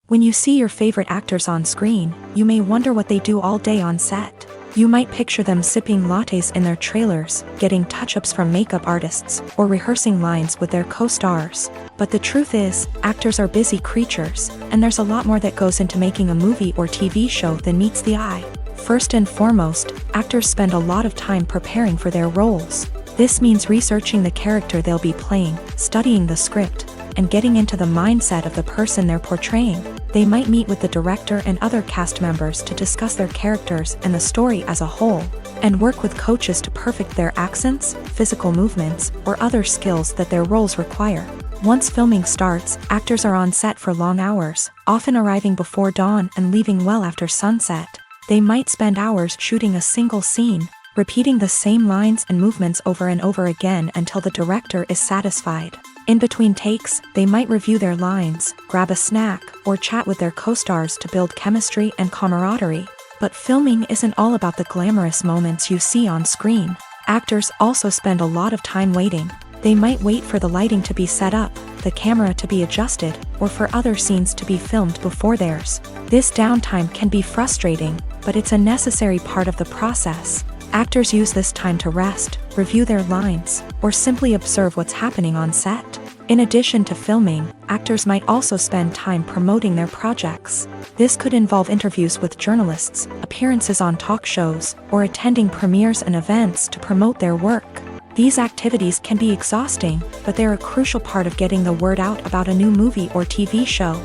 When you see your favorite actors on screen, you may wonder what they do all day on set. You might picture them sipping lattes in their trailers, getting touch-ups from makeup artists, or rehearsing lines with their co-stars. But the truth is, actors are busy creatures, and there's a lot more that goes into making a movie or TV show than meets the eye. First and foremost, actors spend a lot of time preparing for their roles. This means researching the character they'll be playing, studying the script, and getting into the mindset of the person they're portraying. They might meet with the director and other cast members to discuss their characters and the story as a whole, and work with coaches to perfect their accents, physical movements, or other skills that their roles require. Once filming starts, actors are on set for long hours, often arriving before dawn and leaving well after sunset. They might spend hours shooting a single scene, repeating the same lines and movements over and over again until the director is satisfied. In between takes, they might review their lines, grab a snack, or chat with their co-stars to build chemistry and camaraderie. But filming isn't all about the glamorous moments you see on screen. Actors also spend a lot of time waiting. They might wait for the lighting to be set up, the camera to be adjusted, or for other scenes to be filmed before theirs. This downtime can be frustrating, but it's a necessary part of the process. Actors use this time to rest, review their lines, or simply observe what's happening on set. In addition to filming, actors might also spend time promoting their projects. This could involve interviews with journalists, appearances on talk shows, or attending premieres and events to promote their work. These activities can be exhausting, but they're a crucial part of getting the word out about a new movie or TV show.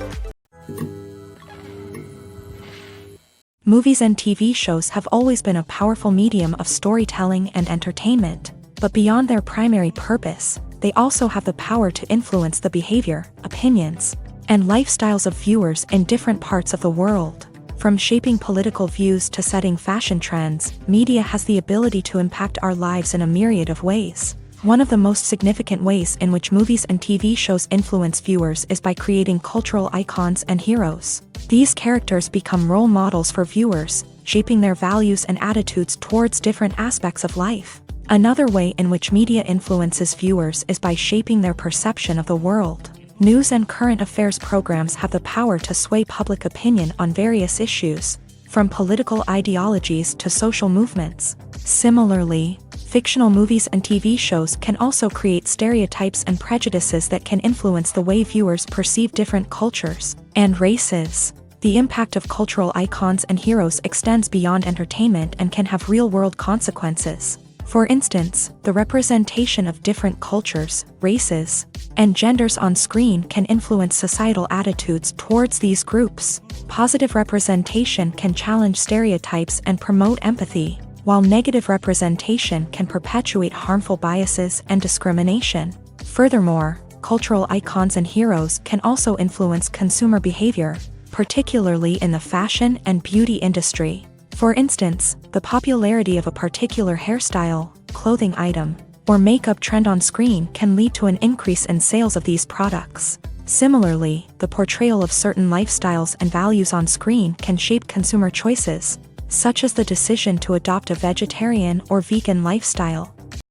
Movies and TV shows have always been a powerful medium of storytelling and entertainment, but beyond their primary purpose, they also have the power to influence the behavior, opinions, and lifestyles of viewers in different parts of the world. From shaping political views to setting fashion trends, media has the ability to impact our lives in a myriad of ways. One of the most significant ways in which movies and TV shows influence viewers is by creating cultural icons and heroes. These characters become role models for viewers, shaping their values and attitudes towards different aspects of life. Another way in which media influences viewers is by shaping their perception of the world. News and current affairs programs have the power to sway public opinion on various issues, from political ideologies to social movements. Similarly, fictional movies and TV shows can also create stereotypes and prejudices that can influence the way viewers perceive different cultures and races. The impact of cultural icons and heroes extends beyond entertainment and can have real-world consequences. For instance, the representation of different cultures, races, and genders on screen can influence societal attitudes towards these groups. Positive representation can challenge stereotypes and promote empathy, while negative representation can perpetuate harmful biases and discrimination. Furthermore, cultural icons and heroes can also influence consumer behavior, particularly in the fashion and beauty industry. For instance, the popularity of a particular hairstyle, clothing item, or makeup trend on screen can lead to an increase in sales of these products. Similarly, the portrayal of certain lifestyles and values on screen can shape consumer choices, such as the decision to adopt a vegetarian or vegan lifestyle.